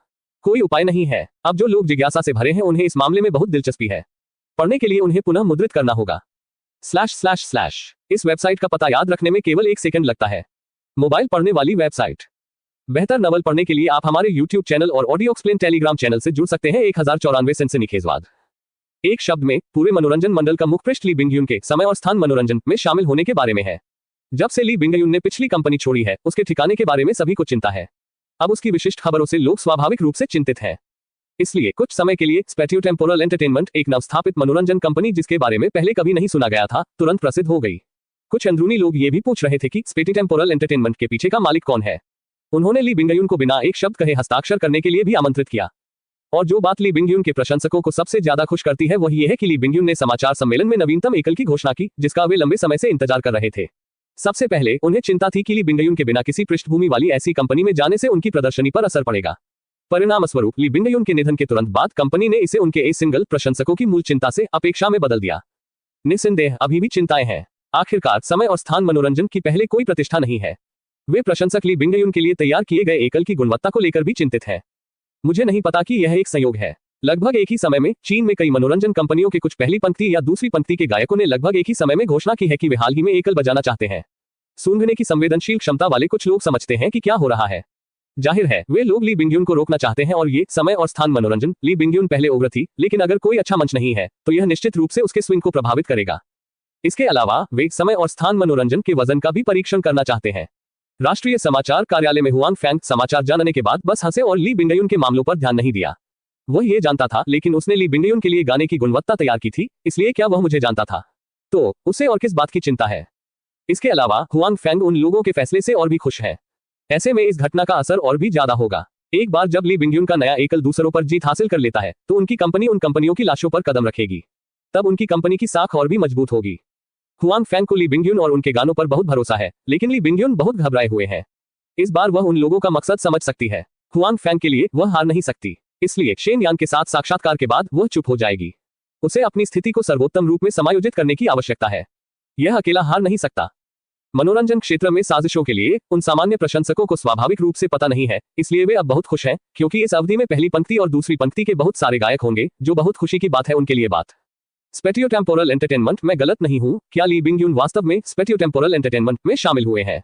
कोई उपाय नहीं है। अब जो लोग जिज्ञासा से भरे हैं उन्हें इस मामले में बहुत दिलचस्पी है। पढ़ने के लिए उन्हें पुनः मुद्रित करना होगा। /// इस वेबसाइट का पता याद रखने में केवल 1 सेकंड लगता है। मोबाइल पढ़ने वाली वेबसाइट। बेहतर नवल पढ़ने के लिए आप हमारे YouTube चैनल और ऑडियो एक्सप्लेन टेलीग्राम चैनल से जुड़ सकते हैं। 1094 सेंसनी खेजवाद। एक शब्द में पूरे मनोरंजन मंडल का मुख्य पृष्ठ ली बिंगयुन के समय और स्थान मनोरंजन में शामिल होने के बारे में है। जब से ली बिंगयुन ने पिछली कंपनी छोड़ी है, उसके ठिकाने के बारे में सभी को चिंता है। अब उसकी विशिष्ट खबरों से लोग स्वाभाविक रूप से चिंतित हैं। इसलिए कुछ समय के लिए स्पेटियो टेम्पोरल एंटरटेनमेंट, एक नवस्थापित मनोरंजन कंपनी जिसके बारे में पहले कभी नहीं सुना गया था, तुरंत प्रसिद्ध हो गई। कुछ अंदरूनी लोग ये भी पूछ रहे थे कि स्पेटियो टेम्पोरल एंटरटेनमेंट के पीछे का मालिक कौन है। उन्होंने ली बिंगयुन को बिना एक शब्द कहे हस्ताक्षर करने के लिए भी आमंत्रित किया। और जो बात ली बिंगयुन के प्रशंसकों को सबसे ज्यादा खुश करती है वह ये है कि ली बिंगयुन ने समाचार सम्मेलन में नवीनतम एकल की घोषणा की, जिसका वे लंबे समय से इंतजार कर रहे थे। सबसे पहले उन्हें चिंता थी कि ली बिंगयुन के बिना किसी पृष्ठभूमि वाली ऐसी कंपनी में जाने से उनकी प्रदर्शनी पर असर पड़ेगा। परिणामस्वरूप ली बिंगयुन के निधन के तुरंत बाद कंपनी ने इसे उनके ए सिंगल प्रशंसकों की मूल चिंता से अपेक्षा में बदल दिया। निस्संदेह अभी भी चिंताएं हैं। आखिरकार समय और स्थान मनोरंजन की पहले कोई प्रतिष्ठा नहीं है। वे प्रशंसक ली बिंगयुन के लिए तैयार किए गए एकल की गुणवत्ता को लेकर भी चिंतित हैं। मुझे नहीं पता कि यह एक संयोग है। लगभग एक ही समय में चीन में कई मनोरंजन कंपनियों के कुछ पहली पंक्ति या दूसरी पंक्ति के गायकों ने लगभग एक ही समय में घोषणा की है कि वे हाल ही में एकल बजाना चाहते हैं। सूंघने की संवेदनशील क्षमता वाले कुछ लोग समझते हैं कि क्या हो रहा है। जाहिर है वे लोग ली बिंगयुन को रोकना चाहते हैं और ये समय और स्थान मनोरंजन। ली बिंगयुन पहले उग्र थी, लेकिन अगर कोई अच्छा मंच नहीं है तो यह निश्चित रूप से उसके स्विंग को प्रभावित करेगा। इसके अलावा वे समय और स्थान मनोरंजन के वजन का भी परीक्षण करना चाहते हैं। राष्ट्रीय समाचार कार्यालय में हुआंग फैंग समाचार जानने के बाद बस हंसे और ली बिंगयुन के मामलों पर ध्यान नहीं दिया। वह ये जानता था, लेकिन उसने ली बिंगयुन के लिए गाने की गुणवत्ता तैयार की थी, इसलिए क्या वह मुझे जानता था? तो उसे और किस बात की चिंता है? इसके अलावा हुआंग फैंग उन लोगों के फैसले से और भी खुश है। ऐसे में इस घटना का असर और भी ज्यादा होगा। एक बार जब ली बिंगयुन का नया एकल दूसरों पर जीत हासिल कर लेता है, तो उनकी कंपनी उन कंपनियों की लाशों पर कदम रखेगी। तब उनकी कंपनी की साख और भी मजबूत होगी। हुआंग फैंग को ली बिंगयुन और उनके गानों पर बहुत भरोसा है, लेकिन ली बिंगयुन बहुत घबराए हुए हैं। इस बार वह उन लोगों का मकसद समझ सकती है। हुआंग फैंग के लिए वह हार नहीं सकती, इसलिए शेन यान के साथ साक्षात्कार के बाद वह चुप हो जाएगी। उसे अपनी स्थिति को सर्वोत्तम रूप में समायोजित करने की आवश्यकता है। यह अकेला हार नहीं सकता। मनोरंजन क्षेत्र में साजिशों के लिए उन सामान्य प्रशंसकों को स्वाभाविक रूप से पता नहीं है, इसलिए वे अब बहुत खुश हैं, क्योंकि इस अवधि में पहली पंक्ति और दूसरी पंक्ति के बहुत सारे गायक होंगे, जो बहुत खुशी की बात है उनके लिए। बात स्पेटियोटेम्पोरल एंटरटेनमेंट में गलत नहीं हूं, क्या ली बिंगयुन वास्तव में स्पेटियोटेम्पोरल एंटरटेनमेंट में शामिल हुए हैं?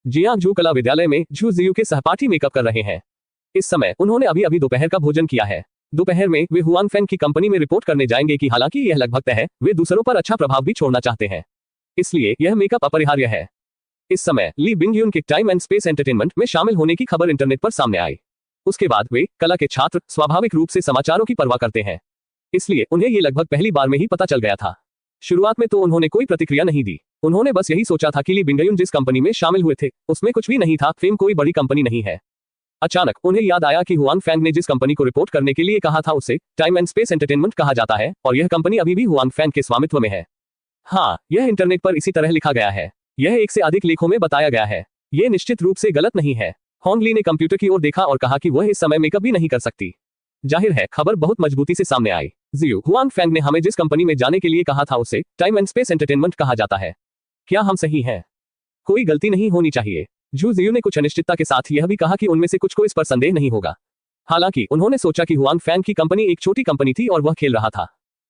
जियांगजू कला विद्यालय में झू जियू के सहपाठी मेकअप कर रहे हैं। इस समय उन्होंने अभी अभी दोपहर का भोजन किया है। दोपहर में वे हुआंग फैंग की कंपनी में रिपोर्ट करने जाएंगे कि हालांकि यह लगभग तय है, वे दूसरों पर अच्छा प्रभाव भी छोड़ना चाहते हैं, इसलिए यह मेकअप अपरिहार्य है। इस समय ली बिंगयुन के टाइम एंड स्पेस एंटरटेनमेंट में शामिल होने की खबर इंटरनेट पर सामने आई। उसके बाद वे कला के छात्र स्वाभाविक रूप से समाचारों की परवाह करते हैं, इसलिए उन्हें ये लगभग पहली बार में ही पता चल गया था। शुरुआत में तो उन्होंने कोई प्रतिक्रिया नहीं दी। उन्होंने बस यही सोचा था कि ली बिंगयुन जिस कंपनी में शामिल हुए थे, उसमें कुछ भी नहीं था, फेम कोई बड़ी कंपनी नहीं है। अचानक उन्हें याद आया कि हुआंग फैंग ने जिस कंपनी को रिपोर्ट करने के लिए कहा था उसे टाइम एंड स्पेस एंटरटेनमेंट कहा जाता है, और यह कंपनी अभी भी हुआंग फैंग के स्वामित्व में है। हाँ, यह इंटरनेट पर इसी तरह लिखा गया है। यह एक से अधिक लेखों में बताया गया है। यह निश्चित रूप से गलत नहीं है। होंग ली ने कंप्यूटर की ओर देखा और कहा कि वह इस समय मेकअप भी नहीं कर सकती। जाहिर है, खबर बहुत मजबूती से सामने आई। जियो हुआंग फैंग ने हमें जिस कंपनी में जाने के लिए कहा था उसे टाइम एंड स्पेस एंटरटेनमेंट कहा जाता है। क्या हम सही हैं? कोई गलती नहीं होनी चाहिए। झू जियू ने कुछ अनिश्चितता के साथ यह भी कहा कि उनमें से कुछ को इस पर संदेह नहीं होगा। हालांकि उन्होंने सोचा कि हुआंग फैंग की कंपनी एक छोटी कंपनी थी और वह खेल रहा था।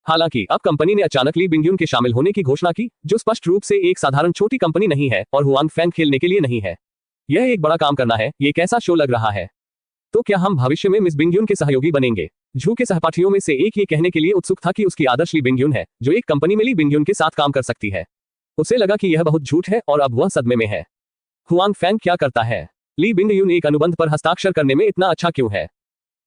हालांकि अब कंपनी ने अचानक ली बिंगयुन के शामिल होने की घोषणा की, जो स्पष्ट रूप से एक साधारण छोटी कंपनी नहीं है और हुआंग फैंग खेलने के लिए नहीं है। यह एक बड़ा काम करना है। ये कैसा शो लग रहा है? तो क्या हम भविष्य में मिस बिंगयुन के सहयोगी बनेंगे? झू के सहपाठियों में से एक ये कहने के लिए उत्सुक था कि उसकी आदर्श ली बिंगयुन है, जो एक कंपनी में ली बिंगयुन के साथ काम कर सकती है। उसे लगा कि यह बहुत झूठ है और अब वह सदमे में है। हुआंग फैंग क्या करता है? ली बिंगयुन एक अनुबंध पर हस्ताक्षर करने में इतना अच्छा क्यों है?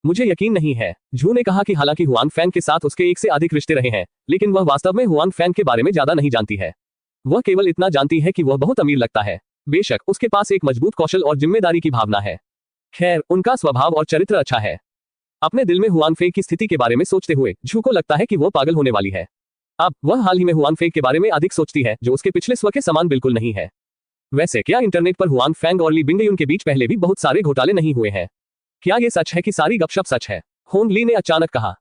मुझे यकीन नहीं है। झू ने कहा कि हालांकि हुआंग फैंग के साथ उसके एक से अधिक रिश्ते रहे हैं, लेकिन वह वास्तव में हुआंग फैंग के बारे में ज्यादा नहीं जानती है। वह केवल इतना जानती है कि वह बहुत अमीर लगता है। बेशक उसके पास एक मजबूत कौशल और जिम्मेदारी की भावना है। खैर, उनका स्वभाव और चरित्र अच्छा है। अपने दिल में हुआंग फैंग की स्थिति के बारे में सोचते हुए झू को लगता है कि वह पागल होने वाली है। अब वह हाल ही में हुआंग फैंग के बारे में अधिक सोचती है, जो उसके पिछले स्व के समान बिल्कुल नहीं है। वैसे क्या इंटरनेट पर हुआंग फैंग और ली बिंगयुन के बीच पहले भी बहुत सारे घोटाले नहीं हुए हैं? क्या यह सच है कि सारी गपशप सच है? होंग ली ने अचानक कहा।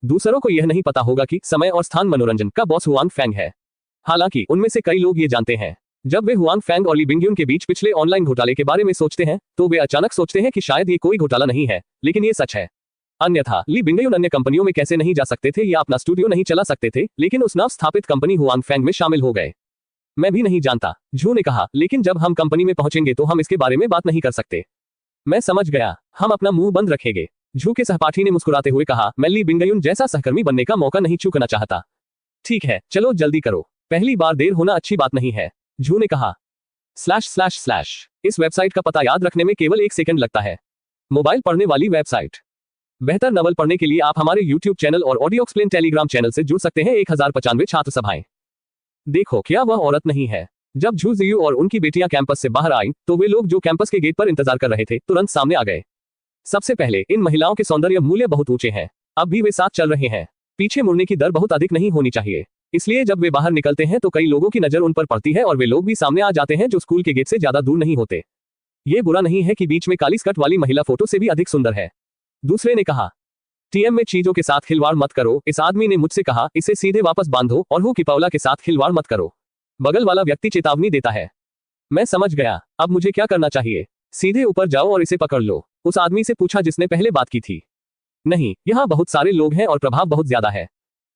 दूसरों को यह नहीं पता होगा कि समय और स्थान मनोरंजन का बॉस हुआंग फैंग है। हालांकि उनमें से कई लोग ये जानते हैं। जब वे हुआंग फैंग और ली बिंगयुन के बीच पिछले ऑनलाइन घोटाले के बारे में सोचते हैं, तो वे अचानक सोचते हैं कि शायद ये कोई घोटाला नहीं है, लेकिन ये सच है। अन्यथा ली बिंगयुन अन्य कंपनियों में कैसे नहीं जा सकते थे या अपना स्टूडियो नहीं चला सकते थे, लेकिन उस नव स्थापित कंपनी हुआंग फैंग में शामिल हो गए? मैं भी नहीं जानता, झू ने कहा, लेकिन जब हम कंपनी में पहुंचेंगे तो हम इसके बारे में बात नहीं कर सकते। मैं समझ गया, हम अपना मुंह बंद रखेंगे। झू के सहपाठी ने मुस्कुराते हुए कहा, मैं ली बिंगयुन जैसा सहकर्मी बनने का मौका नहीं चूकना चाहता। ठीक है, चलो जल्दी करो, पहली बार देर होना अच्छी बात नहीं है, झू ने कहा। / इस वेबसाइट का पता याद रखने में केवल 1 सेकंड लगता है। मोबाइल पढ़ने वाली वेबसाइट। बेहतर नवल पढ़ने के लिए आप हमारे YouTube चैनल और ऑडियो एक्सप्लेन टेलीग्राम चैनल से जुड़ सकते हैं। 1095 छात्र सभाएं। देखो, क्या वह औरत नहीं है? जब झू जियू और उनकी बेटियां कैंपस से बाहर आईं, तो वे लोग जो कैंपस के गेट पर इंतजार कर रहे थे तुरंत सामने आ गए। सबसे पहले, इन महिलाओं के सौंदर्य मूल्य बहुत ऊंचे हैं। अब भी वे साथ चल रहे हैं। पीछे मुड़ने की दर बहुत अधिक नहीं होनी चाहिए, इसलिए जब वे बाहर निकलते हैं तो कई लोगों की नजर उन पर पड़ती है और वे लोग भी सामने आ जाते हैं जो स्कूल के गेट से ज्यादा दूर नहीं होते। ये बुरा नहीं है कि बीच में काली स्कर्ट वाली महिला फोटो से भी अधिक सुंदर है, दूसरे ने कहा। टीएम में चीजों के साथ खिलवाड़ मत करो, इस आदमी ने मुझसे कहा, इसे सीधे वापस बांधो और हो कि पावला के साथ खिलवाड़ मत करो। बगल वाला व्यक्ति चेतावनी देता है। मैं समझ गया, अब मुझे क्या करना चाहिए? सीधे ऊपर जाओ और इसे पकड़ लो, उस आदमी से पूछा जिसने पहले बात की थी। नहीं, यहाँ बहुत सारे लोग हैं और प्रभाव बहुत ज्यादा है।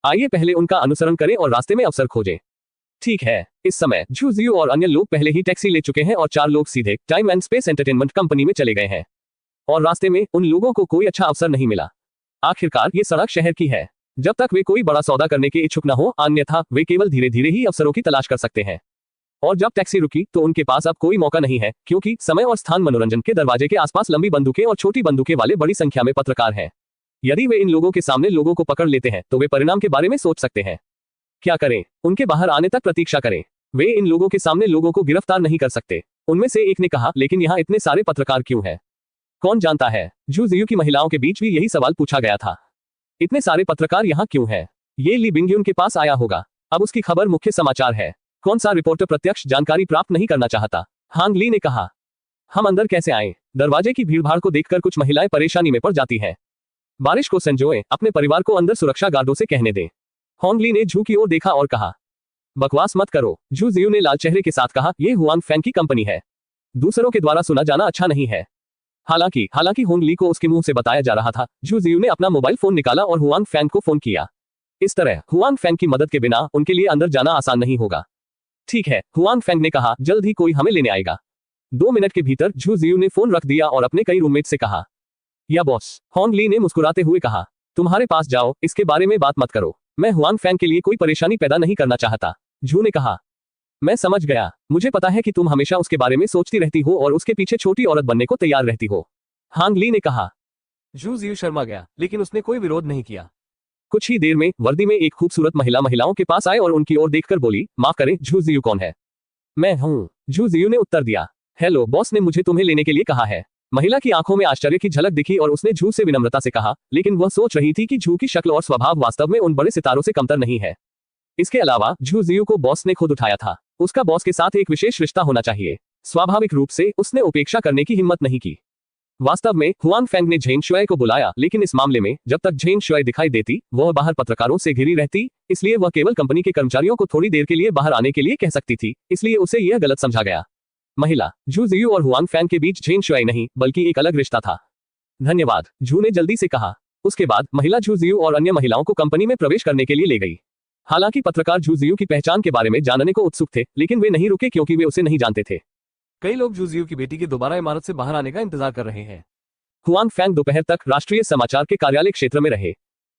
आइए पहले उनका अनुसरण करें और रास्ते में अवसर खोजें। ठीक है। इस समय झू जियू और अन्य लोग पहले ही टैक्सी ले चुके हैं और 4 लोग सीधे time and space entertainment company में चले गए हैं, और रास्ते में उन लोगों को कोई अच्छा अवसर नहीं मिला। आखिरकार ये सड़क शहर की है। जब तक वे कोई बड़ा सौदा करने के इच्छुक न हो, अन्यथा वे केवल धीरे धीरे ही अवसरों की तलाश कर सकते हैं। और जब टैक्सी रुकी तो उनके पास अब कोई मौका नहीं है, क्योंकि समय और स्थान मनोरंजन के दरवाजे के आसपास लंबी बंदूकें और छोटी बंदूकें वाले बड़ी संख्या में पत्रकार हैं। यदि वे इन लोगों के सामने लोगों को पकड़ लेते हैं तो वे परिणाम के बारे में सोच सकते हैं। क्या करें? उनके बाहर आने तक प्रतीक्षा करें। वे इन लोगों के सामने लोगों को गिरफ्तार नहीं कर सकते। उनमें से एक ने कहा, लेकिन यहाँ इतने सारे पत्रकार क्यों हैं? कौन जानता है? जूजियू की महिलाओं के बीच भी यही सवाल पूछा गया था। इतने सारे पत्रकार यहाँ क्यों हैं? ये ली बिंगयुन के पास आया होगा। अब उसकी खबर मुख्य समाचार है। कौन सा रिपोर्टर प्रत्यक्ष जानकारी प्राप्त नहीं करना चाहता? हांग ली ने कहा। हम अंदर कैसे आए? दरवाजे की भीड़भाड़ को देखकर कुछ महिलाएं परेशानी में पड़ जाती हैं। बारिश को संजोए, अपने परिवार को अंदर सुरक्षा गार्डों से कहने दें। होंग ली ने झू की ओर देखा और कहा, बकवास मत करो। जू जियू ने लाल चेहरे के साथ कहा, यह हुआंग फैंग की कंपनी है। दूसरों के द्वारा सुना जाना अच्छा नहीं है। हालांकि होंग ली को उसके मुंह से बताया जा रहा था। जू जियू ने अपना मोबाइल फोन निकाला और हुआंग फैंग को फोन किया। इस तरह हुआंग फैंग की मदद के बिना उनके लिए अंदर जाना आसान नहीं होगा। ठीक है, हुआंग फैंग ने कहा, जल्द ही कोई हमें लेने आएगा। 2 मिनट के भीतर जू जियू ने फोन रख दिया और अपने कई रूममेट से कहा, या बॉस। होंग ली ने मुस्कुराते हुए कहा, तुम्हारे पास जाओ, इसके बारे में बात मत करो। मैं हुआंग फैंग के लिए कोई परेशानी पैदा नहीं करना चाहता। जू ने कहा, मैं समझ गया। मुझे पता है कि तुम हमेशा उसके बारे में सोचती रहती हो और उसके पीछे छोटी औरत बनने को तैयार रहती हो। हांग ली ने कहा। जू जियू शर्मा गया, लेकिन उसने कोई विरोध नहीं किया। कुछ ही देर में वर्दी में एक खूबसूरत महिलाओं के पास आए और उनकी ओर देखकर बोली, माफ करें, जू जियू कौन है? मैं हूँ। जू जियू ने उत्तर दिया। हेलो, बॉस ने मुझे तुम्हें लेने के लिए कहा है। महिला की आंखों में आश्चर्य की झलक दिखी और उसने झू से विनम्रता से कहा, लेकिन वह सोच रही थी कि झू की शक्ल और स्वभाव वास्तव में उन बड़े सितारों से कमतर नहीं है। इसके अलावा झू जियू को बॉस ने खुद उठाया था। उसका बॉस के साथ एक विशेष रिश्ता होना चाहिए। स्वाभाविक रूप से उसने उपेक्षा करने की हिम्मत नहीं की। वास्तव में हुआंग फैंग ने झेंग शुआई को बुलाया, लेकिन इस मामले में जब तक झेंग शुआई दिखाई देती वह बाहर पत्रकारों से घिरी रहती, इसलिए वह केवल कंपनी के कर्मचारियों को थोड़ी देर के लिए बाहर आने के लिए कह सकती थी, इसलिए उसे यह गलत समझा गया। महिला जू जियू और हुआंग फैंग के बीच झेंग शुआई नहीं बल्कि एक अलग रिश्ता था। धन्यवाद, जू ने जल्दी से कहा। उसके बाद महिला जू जियू और अन्य महिलाओं को कंपनी में प्रवेश करने के लिए ले गई। हालांकि पत्रकार जू जियू की पहचान के बारे में जानने को उत्सुक थे, लेकिन वे नहीं रुके क्योंकि वे उसे नहीं जानते थे। कई लोग जू जियू की बेटी के दोबारा इमारत से बाहर आने का इंतजार कर रहे हैं। हुआंग फैंग दोपहर तक राष्ट्रीय समाचार के कार्यालय क्षेत्र में रहे।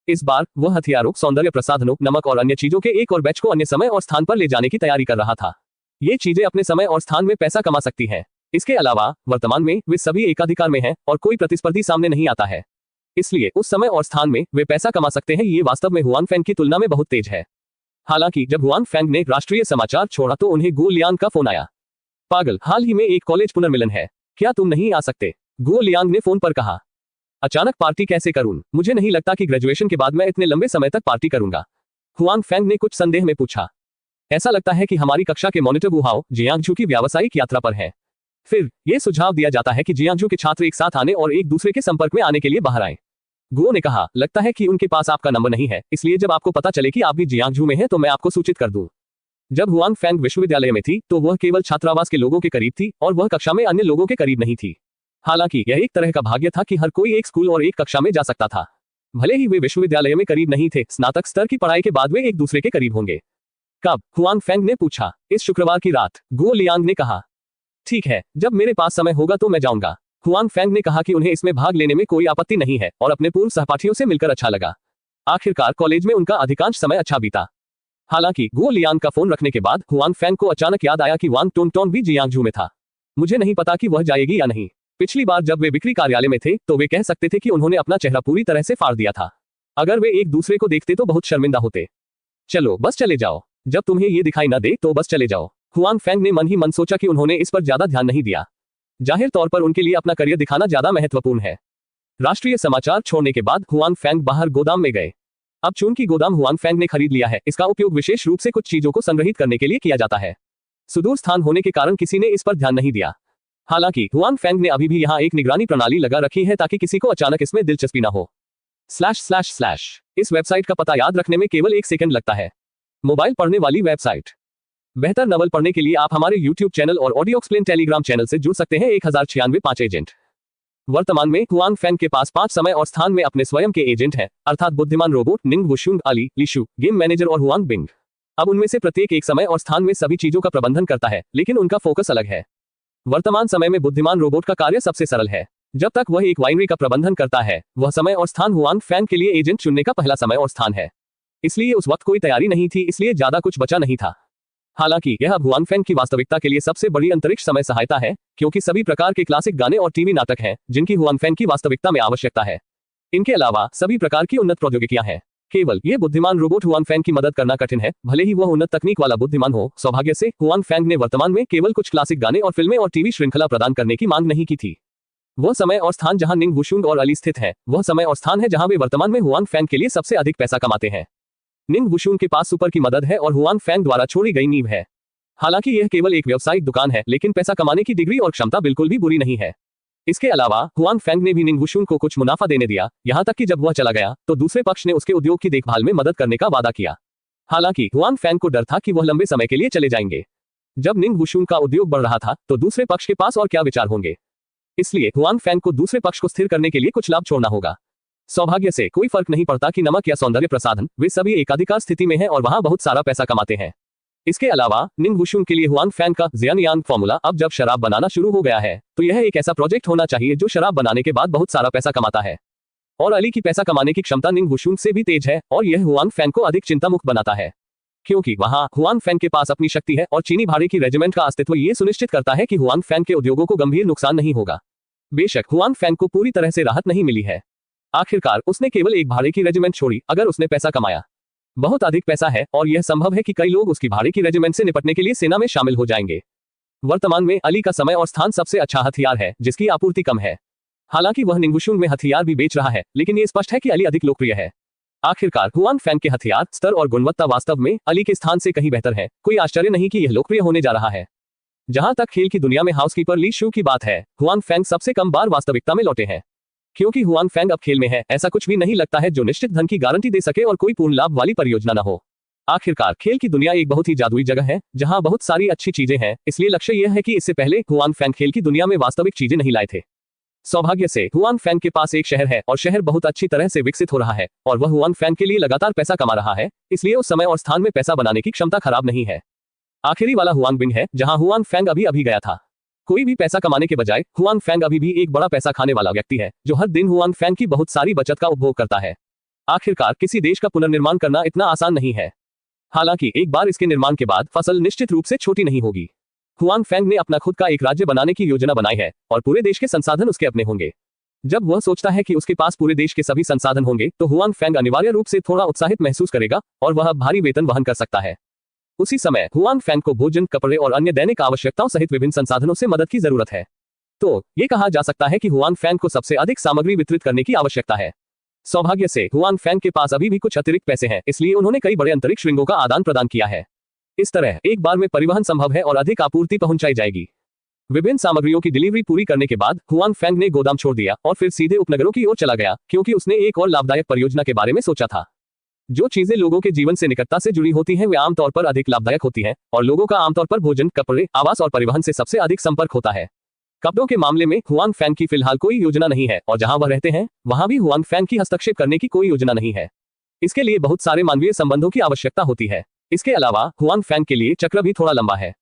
इस बार वह हथियारों, सौंदर्य प्रसाधनों, नमक और अन्य चीजों के एक और बैच को अन्य समय और स्थान पर ले जाने की तैयारी कर रहा था। ये चीजें अपने समय और स्थान में पैसा कमा सकती हैं। इसके अलावा वर्तमान में वे सभी एकाधिकार में हैं और कोई प्रतिस्पर्धी सामने नहीं आता है, इसलिए उस समय और स्थान में वे पैसा कमा सकते हैं। ये वास्तव में हुआंग फैंग की तुलना में बहुत तेज है। हालांकि जब हुआंग फैंग ने राष्ट्रीय समाचार छोड़ा तो उन्हें गो लियांग का फोन आया। पागल, हाल ही में एक कॉलेज पुनर्मिलन है, क्या तुम नहीं आ सकते? गो लियांग ने फोन पर कहा। अचानक पार्टी कैसे करूं? मुझे नहीं लगता कि ग्रेजुएशन के बाद मैं इतने लंबे समय तक पार्टी करूंगा। हुआंग फैंग ने कुछ संदेह में पूछा। ऐसा लगता है कि हमारी कक्षा के मॉनिटर वुहाओ जियांगजू की व्यावसायिक यात्रा पर है। फिर यह सुझाव दिया जाता है कि जियांगजू के छात्र एक साथ आने और एक दूसरे के संपर्क में आने के लिए बाहर आए। गो ने कहा, लगता है कि उनके पास आपका नंबर नहीं है, इसलिए जब आपको पता चले कि आप भी जियांगजू में हैं तो मैं आपको सूचित कर दूं। जब हुआंग फैंग विश्वविद्यालय में थी तो वह केवल छात्रावास के लोगों के करीब थी और वह कक्षा में अन्य लोगों के करीब नहीं थी। हालांकि यह एक तरह का भाग्य था कि हर कोई एक स्कूल और एक कक्षा में जा सकता था। भले ही वे विश्वविद्यालय में करीब नहीं थे, स्नातक स्तर की पढ़ाई के बाद वे एक दूसरे के करीब होंगे। कब? हुआंग फैंग ने पूछा। इस शुक्रवार की रात, गो लियांग ने कहा। ठीक है, जब मेरे पास समय होगा तो मैं जाऊंगा। हुआंग फैंग ने कहा कि उन्हें इसमें भाग लेने में कोई आपत्ति नहीं है और अपने पूर्व सहपाठियों से मिलकर अच्छा लगा। आखिरकार कॉलेज में उनका अधिकांश समय अच्छा बीता। हालांकि गो लियांग का फोन रखने के बाद हुआंग फैंग को अचानक याद आया कि वांग टोंगटोंग भी जियांगजू में था। मुझे नहीं पता कि वह जाएगी या नहीं। पिछली बार जब वे बिक्री कार्यालय में थे तो वे कह सकते थे कि उन्होंने अपना चेहरा पूरी तरह से फाड़ दिया था। अगर वे एक दूसरे को देखते तो बहुत शर्मिंदा होते। चलो बस चले जाओ, जब तुम्हें ये दिखाई न दे तो बस चले जाओ। हुआंग फैंग ने मन ही मन सोचा कि उन्होंने इस पर ज्यादा ध्यान नहीं दिया। जाहिर तौर पर उनके लिए अपना करियर दिखाना ज्यादा महत्वपूर्ण है। राष्ट्रीय समाचार छोड़ने के बाद हुआंग फैंग बाहर गोदाम में गए। अब चूंकि गोदाम हुआंग फैंग ने खरीद लिया है, इसका उपयोग विशेष रूप से कुछ चीजों को संग्रहित करने के लिए किया जाता है। सुदूर स्थान होने के कारण किसी ने इस पर ध्यान नहीं दिया। हालांकि हुआंग फैंग ने अभी भी यहाँ एक निगरानी प्रणाली लगा रखी है ताकि किसी को अचानक इसमें दिलचस्पी न हो। /// इस वेबसाइट का पता याद रखने में केवल 1 सेकंड लगता है। मोबाइल पढ़ने वाली वेबसाइट। बेहतर नवल पढ़ने के लिए आप हमारे YouTube चैनल और ऑडियो एक्सप्लेन टेलीग्राम चैनल से जुड़ सकते हैं। 1096 5 एजेंट। वर्तमान में हुआंग फैंग के पास 5 समय और स्थान में अपने स्वयं के एजेंट हैं, अर्थात बुद्धिमान रोबोट, निंग वुशुंग, अली, लिशु, गेम मैनेजर और हुआंग बिंग। अब उनमें से प्रत्येक एक समय और स्थान में सभी चीजों का प्रबंधन करता है, लेकिन उनका फोकस अलग है। वर्तमान समय में बुद्धिमान रोबोट का कार्य सबसे सरल है। जब तक वह एक वाइनरी का प्रबंधन करता है, वह समय और स्थान हुआंग फैंग के लिए एजेंट चुनने का पहला समय और स्थान है। इसलिए उस वक्त कोई तैयारी नहीं थी, इसलिए ज्यादा कुछ बचा नहीं था। हालांकि यह अब हुआनफेंग की वास्तविकता के लिए सबसे बड़ी अंतरिक्ष समय सहायता है, क्योंकि सभी प्रकार के क्लासिक गाने और टीवी नाटक हैं जिनकी हुआनफेंग की वास्तविकता में आवश्यकता है। इनके अलावा सभी प्रकार की उन्नत प्रौद्योगिकियां हैं। केवल ये बुद्धिमान रोबोट हुआनफेंग की मदद करना कठिन है, भले ही वह उन्नत तकनीक वाला बुद्धिमान हो। सौभाग्य से हुआनफेंग ने वर्तमान में केवल कुछ क्लासिक गाने और फिल्में और टीवी श्रृंखला प्रदान करने की मांग नहीं की थी। वह समय और स्थान जहां निंग वुशुंग और अली स्थित है, वह समय और स्थान है जहां वे वर्तमान में हुआनफेंग के लिए सबसे अधिक पैसा कमाते हैं। निंग वुशुंग के पास सुपर की मदद है और हुआनफेंग द्वारा छोड़ी गई नींव है। हालांकि यह केवल एक व्यावसायिक दुकान है, लेकिन पैसा कमाने की डिग्री और क्षमता बिल्कुल भी बुरी नहीं है। इसके अलावा हुआनफेंग ने भी निंग वुशुंग को कुछ मुनाफा देने दिया, यहां तक कि जब वह चला गया तो दूसरे पक्ष ने उसके उद्योग की देखभाल में मदद करने का वादा किया। हालांकि हुआनफेंग को डर था कि वह लंबे समय के लिए चले जाएंगे। जब निंग वुशुंग का उद्योग बढ़ रहा था तो दूसरे पक्ष के पास और क्या विचार होंगे, इसलिए हुआनफेंग को दूसरे पक्ष को स्थिर करने के लिए कुछ लाभ छोड़ना होगा। सौभाग्य से कोई फर्क नहीं पड़ता कि नमक या सौंदर्य प्रसाधन, वे सभी एकाधिकार स्थिति में हैं और वहां बहुत सारा पैसा कमाते हैं। इसके अलावा निंग वुशुंग के लिए हुआनफेंग का ज़ियानयान फॉर्मूला अब जब शराब बनाना शुरू हो गया है तो यह एक ऐसा प्रोजेक्ट होना चाहिए जो शराब बनाने के बाद बहुत सारा पैसा कमाता है। और अली की पैसा कमाने की क्षमता निंग वुशुंग से भी तेज है और यह हुआनफेंग को अधिक चिंतामुक्त बनाता है, क्योंकि वहां हुआनफेंग के पास अपनी शक्ति है और चीनी भाड़े की रेजिमेंट का अस्तित्व ये सुनिश्चित करता है कि हुआनफेंग के उद्योगों को गंभीर नुकसान नहीं होगा। बेशक हुआनफेंग को पूरी तरह से राहत नहीं मिली है। आखिरकार उसने केवल एक भाड़े की रेजिमेंट छोड़ी। अगर उसने पैसा कमाया, बहुत अधिक पैसा है, और यह संभव है कि कई लोग उसकी भाड़े की रेजिमेंट से निपटने के लिए सेना में शामिल हो जाएंगे। वर्तमान में अली का समय और स्थान सबसे अच्छा हथियार है जिसकी आपूर्ति कम है। हालांकि वह निंग वुशुंग में हथियार भी बेच रहा है, लेकिन ये स्पष्ट है कि अली अधिक लोकप्रिय है। आखिरकार हुआनफेंग के हथियार स्तर और गुणवत्ता वास्तव में अली के स्थान से कहीं बेहतर है। कोई आश्चर्य नहीं कि यह लोकप्रिय होने जा रहा है। जहां तक खेल की दुनिया में हाउसकीपर ली शू की बात है, हुआनफेंग सबसे कम बार वास्तविकता में लौटे हैं। क्योंकि हुआनफेंग अब खेल में है, ऐसा कुछ भी नहीं लगता है जो निश्चित धन की गारंटी दे सके और कोई पूर्ण लाभ वाली परियोजना न हो। आखिरकार खेल की दुनिया एक बहुत ही जादुई जगह है जहां बहुत सारी अच्छी चीजें हैं, इसलिए लक्ष्य यह है कि इससे पहले हुआनफेंग खेल की दुनिया में वास्तविक चीजें नहीं लाए थे। सौभाग्य से हुआनफेंग के पास एक शहर है और शहर बहुत अच्छी तरह से विकसित हो रहा है और वह हुआनफेंग के लिए लगातार पैसा कमा रहा है, इसलिए उस समय और स्थान में पैसा बनाने की क्षमता खराब नहीं है। आखिरी वाला हुआनबिंग है जहां हुआनफेंग अभी गया था। कोई भी पैसा कमाने के बजाय हुआनफेंग अभी भी एक बड़ा पैसा खाने वाला व्यक्ति है जो हर दिन हुआनफेंग की बहुत सारी बचत का उपभोग करता है। आखिरकार किसी देश का पुनर्निर्माण करना इतना आसान नहीं है। हालांकि एक बार इसके निर्माण के बाद फसल निश्चित रूप से छोटी नहीं होगी। हुआनफेंग ने अपना खुद का एक राज्य बनाने की योजना बनाई है और पूरे देश के संसाधन उसके अपने होंगे। जब वह सोचता है कि उसके पास पूरे देश के सभी संसाधन होंगे तो हुआनफेंग अनिवार्य रूप से थोड़ा उत्साहित महसूस करेगा और वह भारी वेतन वहन कर सकता है। उसी समय हुआनफेंग को भोजन, कपड़े और अन्य दैनिक आवश्यकताओं सहित विभिन्न संसाधनों से मदद की जरूरत है। तो ये कहा जा सकता है कि हुआनफेंग को सबसे अधिक सामग्री वितरित करने की आवश्यकता है। सौभाग्य से हुआनफेंग के पास अभी भी कुछ अतिरिक्त पैसे हैं, इसलिए उन्होंने कई बड़े अंतरिक्ष रिंगों का आदान प्रदान किया है। इस तरह एक बार में परिवहन संभव है और अधिक आपूर्ति पहुंचाई जाएगी। विभिन्न सामग्रियों की डिलीवरी पूरी करने के बाद हुआनफेंग ने गोदाम छोड़ दिया और फिर सीधे उपनगरों की ओर चला गया, क्योंकि उसने एक और लाभदायक परियोजना के बारे में सोचा था। जो चीजें लोगों के जीवन से निकटता से जुड़ी होती हैं वे आमतौर पर अधिक लाभदायक होती हैं और लोगों का आमतौर पर भोजन, कपड़े, आवास और परिवहन से सबसे अधिक संपर्क होता है। कपड़ों के मामले में हुआनफेंग की फिलहाल कोई योजना नहीं है और जहां वह रहते हैं वहां भी हुआनफेंग की हस्तक्षेप करने की कोई योजना नहीं है। इसके लिए बहुत सारे मानवीय संबंधों की आवश्यकता होती है। इसके अलावा हुआनफेंग के लिए चक्र भी थोड़ा लंबा है,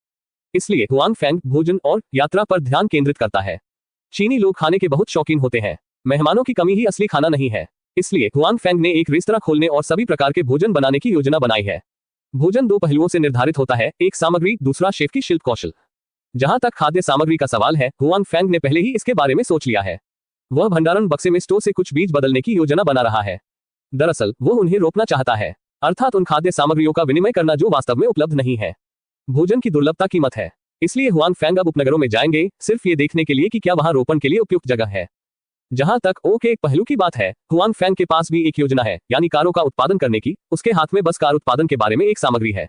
इसलिए हुआनफेंग भोजन और यात्रा पर ध्यान केंद्रित करता है। चीनी लोग खाने के बहुत शौकीन होते हैं। मेहमानों की कमी ही असली खाना नहीं है, इसलिए हुआनफेंग ने एक रेस्तरां खोलने और सभी प्रकार के भोजन बनाने की योजना बनाई है। भोजन दो पहलुओं से निर्धारित होता है, एक सामग्री, दूसरा शेफ की शिल्प कौशल। जहां तक खाद्य सामग्री का सवाल है, हुआनफेंग ने पहले ही इसके बारे में सोच लिया है। वह भंडारण बक्से में स्टोर से कुछ बीज बदलने की योजना बना रहा है। दरअसल वो उन्हें रोपना चाहता है, अर्थात उन खाद्य सामग्रियों का विनिमय करना जो वास्तव में उपलब्ध नहीं है। भोजन की दुर्लभता कीमत है, इसलिए हुआनफेंग अब उपनगरों में जाएंगे सिर्फ ये देखने के लिए कि क्या वहां रोपण के लिए उपयुक्त जगह है। जहां तक ओके एक पहलू की बात है, हुआनफेंग के पास भी एक योजना है, यानी कारों का उत्पादन करने की। उसके हाथ में बस कार उत्पादन के बारे में एक सामग्री है।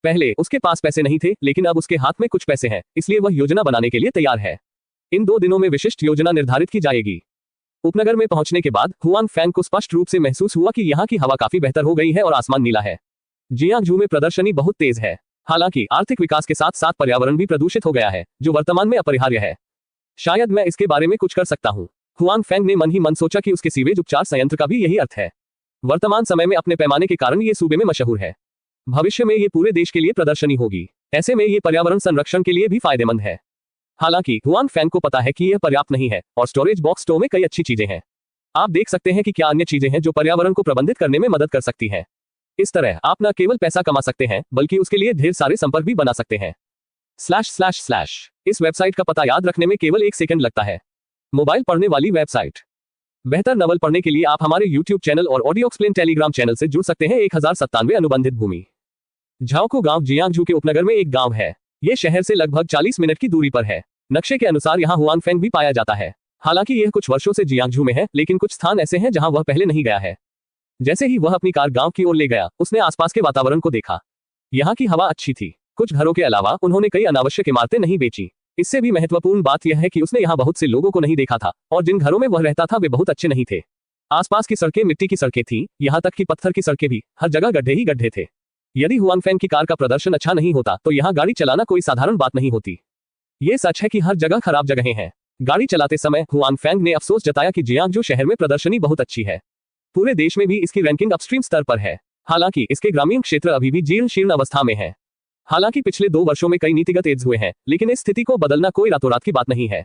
पहले उसके पास पैसे नहीं थे, लेकिन अब उसके हाथ में कुछ पैसे हैं, इसलिए वह योजना बनाने के लिए तैयार है। इन 2 दिनों में विशिष्ट योजना निर्धारित की जाएगी। उपनगर में पहुंचने के बाद हुआनफेंग को स्पष्ट रूप से महसूस हुआ कि यहाँ की हवा काफी बेहतर हो गई है और आसमान नीला है। जियांगजू में प्रदर्शनी बहुत तेज है। हालांकि आर्थिक विकास के साथ साथ पर्यावरण भी प्रदूषित हो गया है, जो वर्तमान में अपरिहार्य है। शायद मैं इसके बारे में कुछ कर सकता हूँ। हुआनफेंग ने मन ही मन सोचा कि उसके सीवेज उपचार संयंत्र का भी यही अर्थ है। वर्तमान समय में अपने पैमाने के कारण ये सूबे में मशहूर है। भविष्य में ये पूरे देश के लिए प्रदर्शनी होगी। ऐसे में ये पर्यावरण संरक्षण के लिए भी फायदेमंद है। हालांकि हुआनफेंग को पता है कि यह पर्याप्त नहीं है और स्टोरेज बॉक्स स्टोर में कई अच्छी चीजें हैं। आप देख सकते हैं कि क्या अन्य चीजें हैं जो पर्यावरण को प्रबंधित करने में मदद कर सकती हैं। इस तरह आप न केवल पैसा कमा सकते हैं बल्कि उसके लिए ढेर सारे संपर्क भी बना सकते हैं। / इस वेबसाइट का पता याद रखने में केवल 1 सेकंड लगता है। मोबाइल पढ़ने वाली वेबसाइट। बेहतर नवल पढ़ने के लिए आप हमारे YouTube चैनल और ऑडियो एक्सप्लेन टेलीग्राम चैनल से जुड़ सकते हैं। 1097 अनुबंधित भूमि। झाओको गांव जियांगजू के उपनगर में एक गांव है। यह शहर से लगभग 40 मिनट की दूरी पर है। नक्शे के अनुसार यहाँ हुआनफेंग भी पाया जाता है। हालांकि यह कुछ वर्षों से जियांगजू में है, लेकिन कुछ स्थान ऐसे हैं जहां वह पहले नहीं गया है। जैसे ही वह अपनी कार गांव की ओर ले गया, उसने आसपास के वातावरण को देखा। यहाँ की हवा अच्छी थी। कुछ घरों के अलावा उन्होंने कई अनावश्यक इमारतें नहीं बेची। इससे भी महत्वपूर्ण बात यह है कि उसने यहाँ बहुत से लोगों को नहीं देखा था, और जिन घरों में वह रहता था वे बहुत अच्छे नहीं थे। आसपास की सड़कें मिट्टी की सड़कें थीं, यहाँ तक कि पत्थर की सड़कें भी, हर जगह गड्ढे ही गड्ढे थे। यदि हुआनफेंग की कार का प्रदर्शन अच्छा नहीं होता तो यहाँ गाड़ी चलाना कोई साधारण बात नहीं होती। ये सच है कि हर जगह खराब जगहें हैं। गाड़ी चलाते समय हुआनफेंग ने अफसोस जताया कि जियांगजू शहर में प्रदर्शनी बहुत अच्छी है। पूरे देश में भी इसकी रैंकिंग अपस्ट्रीम स्तर पर है। हालांकि इसके ग्रामीण क्षेत्र अभी भी जीर्ण शीर्ण अवस्था में है। हालांकि पिछले 2 वर्षों में कई नीतिगत एड्स हुए हैं, लेकिन इस स्थिति को बदलना कोई रातों रात की बात नहीं है।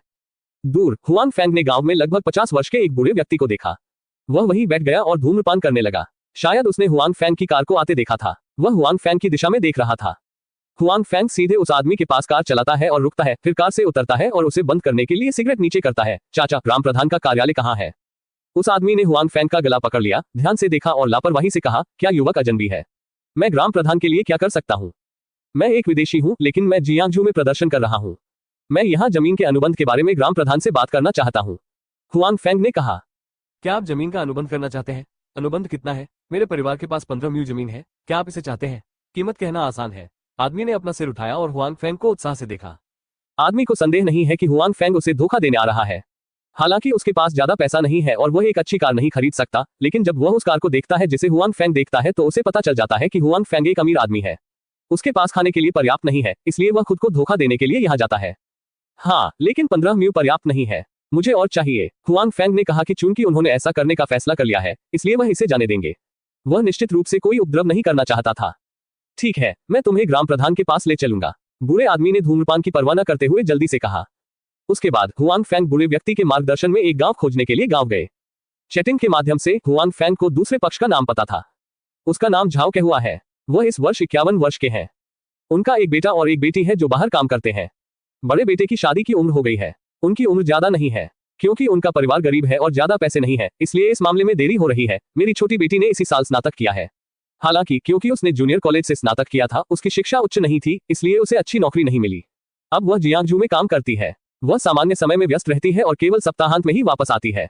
दूर हुआनफेंग ने गांव में लगभग 50 वर्ष के एक बूढ़े व्यक्ति को देखा। वह वहीं बैठ गया और धूम्रपान करने लगा। शायद उसने हुआनफेंग की कार को आते देखा था। वह हुआनफेंग की दिशा में देख रहा था। हुआनफेंग सीधे उस आदमी के पास कार चलाता है और रुकता है, फिर कार से उतरता है और उसे बंद करने के लिए सिगरेट नीचे करता है। चाचा, ग्राम प्रधान का कार्यालय कहाँ है? उस आदमी ने हुआनफेंग का गला पकड़ लिया, ध्यान से देखा और लापरवाही से कहा, क्या युवक अजनबी है? मैं ग्राम प्रधान के लिए क्या कर सकता हूँ? मैं एक विदेशी हूँ, लेकिन मैं जियांगजू में प्रदर्शन कर रहा हूँ। मैं यहाँ जमीन के अनुबंध के बारे में ग्राम प्रधान से बात करना चाहता हूँ, हुआनफेंग ने कहा। क्या आप जमीन का अनुबंध करना चाहते हैं? अनुबंध कितना है? मेरे परिवार के पास 15 म्यू जमीन है। क्या आप इसे चाहते हैं? कीमत कहना आसान है। आदमी ने अपना सिर उठाया और हुआनफेंग को उत्साह से देखा। आदमी को संदेह नहीं है कि हुआनफेंग उसे धोखा देने आ रहा है। हालांकि उसके पास ज्यादा पैसा नहीं है और वह एक अच्छी कार नहीं खरीद सकता, लेकिन जब वह उस कार को देखता है जिसे हुआनफेंग देखता है तो उसे पता चल जाता है कि हुआनफेंग एक अमीर आदमी है। उसके पास खाने के लिए पर्याप्त नहीं है, इसलिए वह खुद को धोखा देने के लिए यहाँ जाता है। हाँ, लेकिन 15 म्यू पर्याप्त नहीं है। मुझे और चाहिए। हुआनफेंग ने कहा कि चूंकि उन्होंने ऐसा करने का फैसला कर लिया है, इसलिए वह इसे जाने देंगे। वह निश्चित रूप से कोई उपद्रव नहीं करना चाहता था। ठीक है, मैं तुम्हें ग्राम प्रधान के पास ले चलूंगा, बूढ़े आदमी ने धूम्रपान की परवाह न करते हुए जल्दी से कहा। उसके बाद हुआनफेंग बूढ़े व्यक्ति के मार्गदर्शन में एक गांव खोजने के लिए गांव गए। चैटिंग के माध्यम से हुआनफेंग को दूसरे पक्ष का नाम पता था। उसका नाम झाओ कहवा है। वह इस वर्ष 51 वर्ष के हैं। उनका एक बेटा और एक बेटी है जो बाहर काम करते हैं। बड़े बेटे की शादी की उम्र हो गई है। उनकी उम्र ज्यादा नहीं है। क्योंकि उनका परिवार गरीब है और ज्यादा पैसे नहीं है, इसलिए इस मामले में देरी हो रही है। मेरी छोटी बेटी ने इसी साल स्नातक किया है। हालांकि क्योंकि उसने जूनियर कॉलेज से स्नातक किया था, उसकी शिक्षा उच्च नहीं थी, इसलिए उसे अच्छी नौकरी नहीं मिली। अब वह जियांगजू में काम करती है। वह सामान्य समय में व्यस्त रहती है और केवल सप्ताहांत में ही वापस आती है।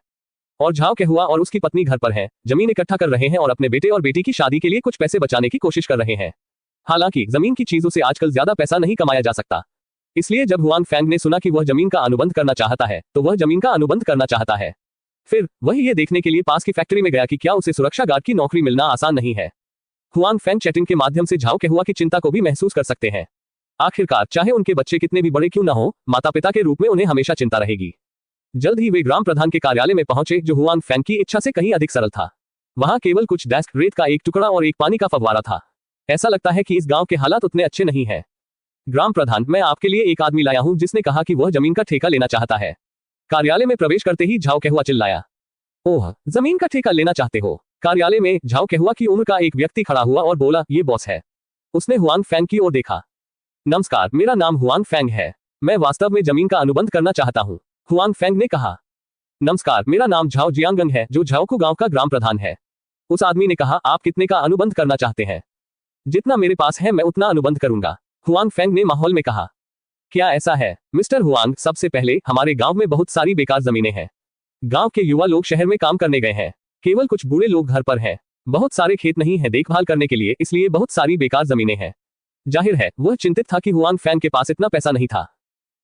और झाओ कहवा और उसकी पत्नी घर पर हैं, जमीन इकट्ठा कर रहे हैं और अपने बेटे और बेटी की शादी के लिए कुछ पैसे बचाने की कोशिश कर रहे हैं। हालांकि जमीन की चीजों से आजकल ज्यादा पैसा नहीं कमाया जा सकता। इसलिए जब हुआनफेंग ने सुना कि वह जमीन का अनुबंध करना चाहता है, तो वह जमीन का अनुबंध करना चाहता है। फिर वह ये देखने के लिए पास की फैक्ट्री में गया कि क्या उसे सुरक्षा गार्ड की नौकरी मिलना आसान नहीं है। हुआनफेंग चैटिंग के माध्यम से झाओ कहवा की चिंता को भी महसूस कर सकते हैं। आखिरकार चाहे उनके बच्चे कितने भी बड़े क्यों न हो, माता पिता के रूप में उन्हें हमेशा चिंता रहेगी। जल्द ही वे ग्राम प्रधान के कार्यालय में पहुंचे, जो हुआनफेंग की इच्छा से कहीं अधिक सरल था। वहां केवल कुछ डेस्क, रेत का एक टुकड़ा और एक पानी का फव्वारा था। ऐसा लगता है कि इस गांव के हालात उतने अच्छे नहीं हैं। ग्राम प्रधान, मैं आपके लिए एक आदमी लाया हूं जिसने कहा कि वह जमीन का ठेका लेना चाहता है। कार्यालय में प्रवेश करते ही झाओ कहवा चिल्लाया। ओह, जमीन का ठेका लेना चाहते हो? कार्यालय में झाओ कहवा की उम्र का एक व्यक्ति खड़ा हुआ और बोला, ये बॉस है। उसने हुआनफेंग की ओर देखा। नमस्कार, मेरा नाम हुआनफेंग है। मैं वास्तव में जमीन का अनुबंध करना चाहता हूँ, हुआनफेंग ने कहा। नमस्कार, मेरा नाम झाओ जियांगंग है, जो झाओकू गांव का ग्राम प्रधान है। उस आदमी ने कहा, आप कितने का अनुबंध करना चाहते हैं? जितना मेरे पास है मैं उतना अनुबंध करूंगा, हुआनफेंग ने माहौल में कहा। क्या ऐसा है? मिस्टर हुआंग, सबसे पहले हमारे गांव में बहुत सारी बेकार जमीनें हैं। गांव के युवा लोग शहर में काम करने गए हैं। केवल कुछ बूढ़े लोग घर पर हैं। बहुत सारे खेत नहीं है देखभाल करने के लिए, इसलिए बहुत सारी बेकार जमीनें हैं। जाहिर है वह चिंतित था कि हुआनफेंग के पास इतना पैसा नहीं था।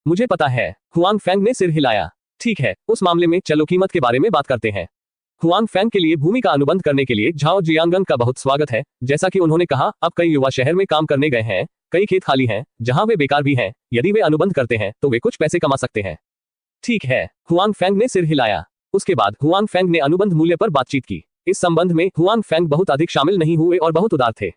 मुझे पता है, हुआनफेंग ने सिर हिलाया। ठीक है, उस मामले में चलो कीमत के बारे में बात करते हैं। हुआनफेंग के लिए भूमि का अनुबंध करने के लिए झाओ जियांगंग का बहुत स्वागत है। जैसा कि उन्होंने कहा, अब कई युवा शहर में काम करने गए हैं। कई खेत खाली हैं, जहां वे बेकार भी हैं। यदि वे अनुबंध करते हैं तो वे कुछ पैसे कमा सकते हैं। ठीक है, हुआनफेंग ने सिर हिलाया। उसके बाद हुआनफेंग ने अनुबंध मूल्य पर बातचीत की। इस संबंध में हुआनफेंग बहुत अधिक शामिल नहीं हुए और बहुत उदार थे।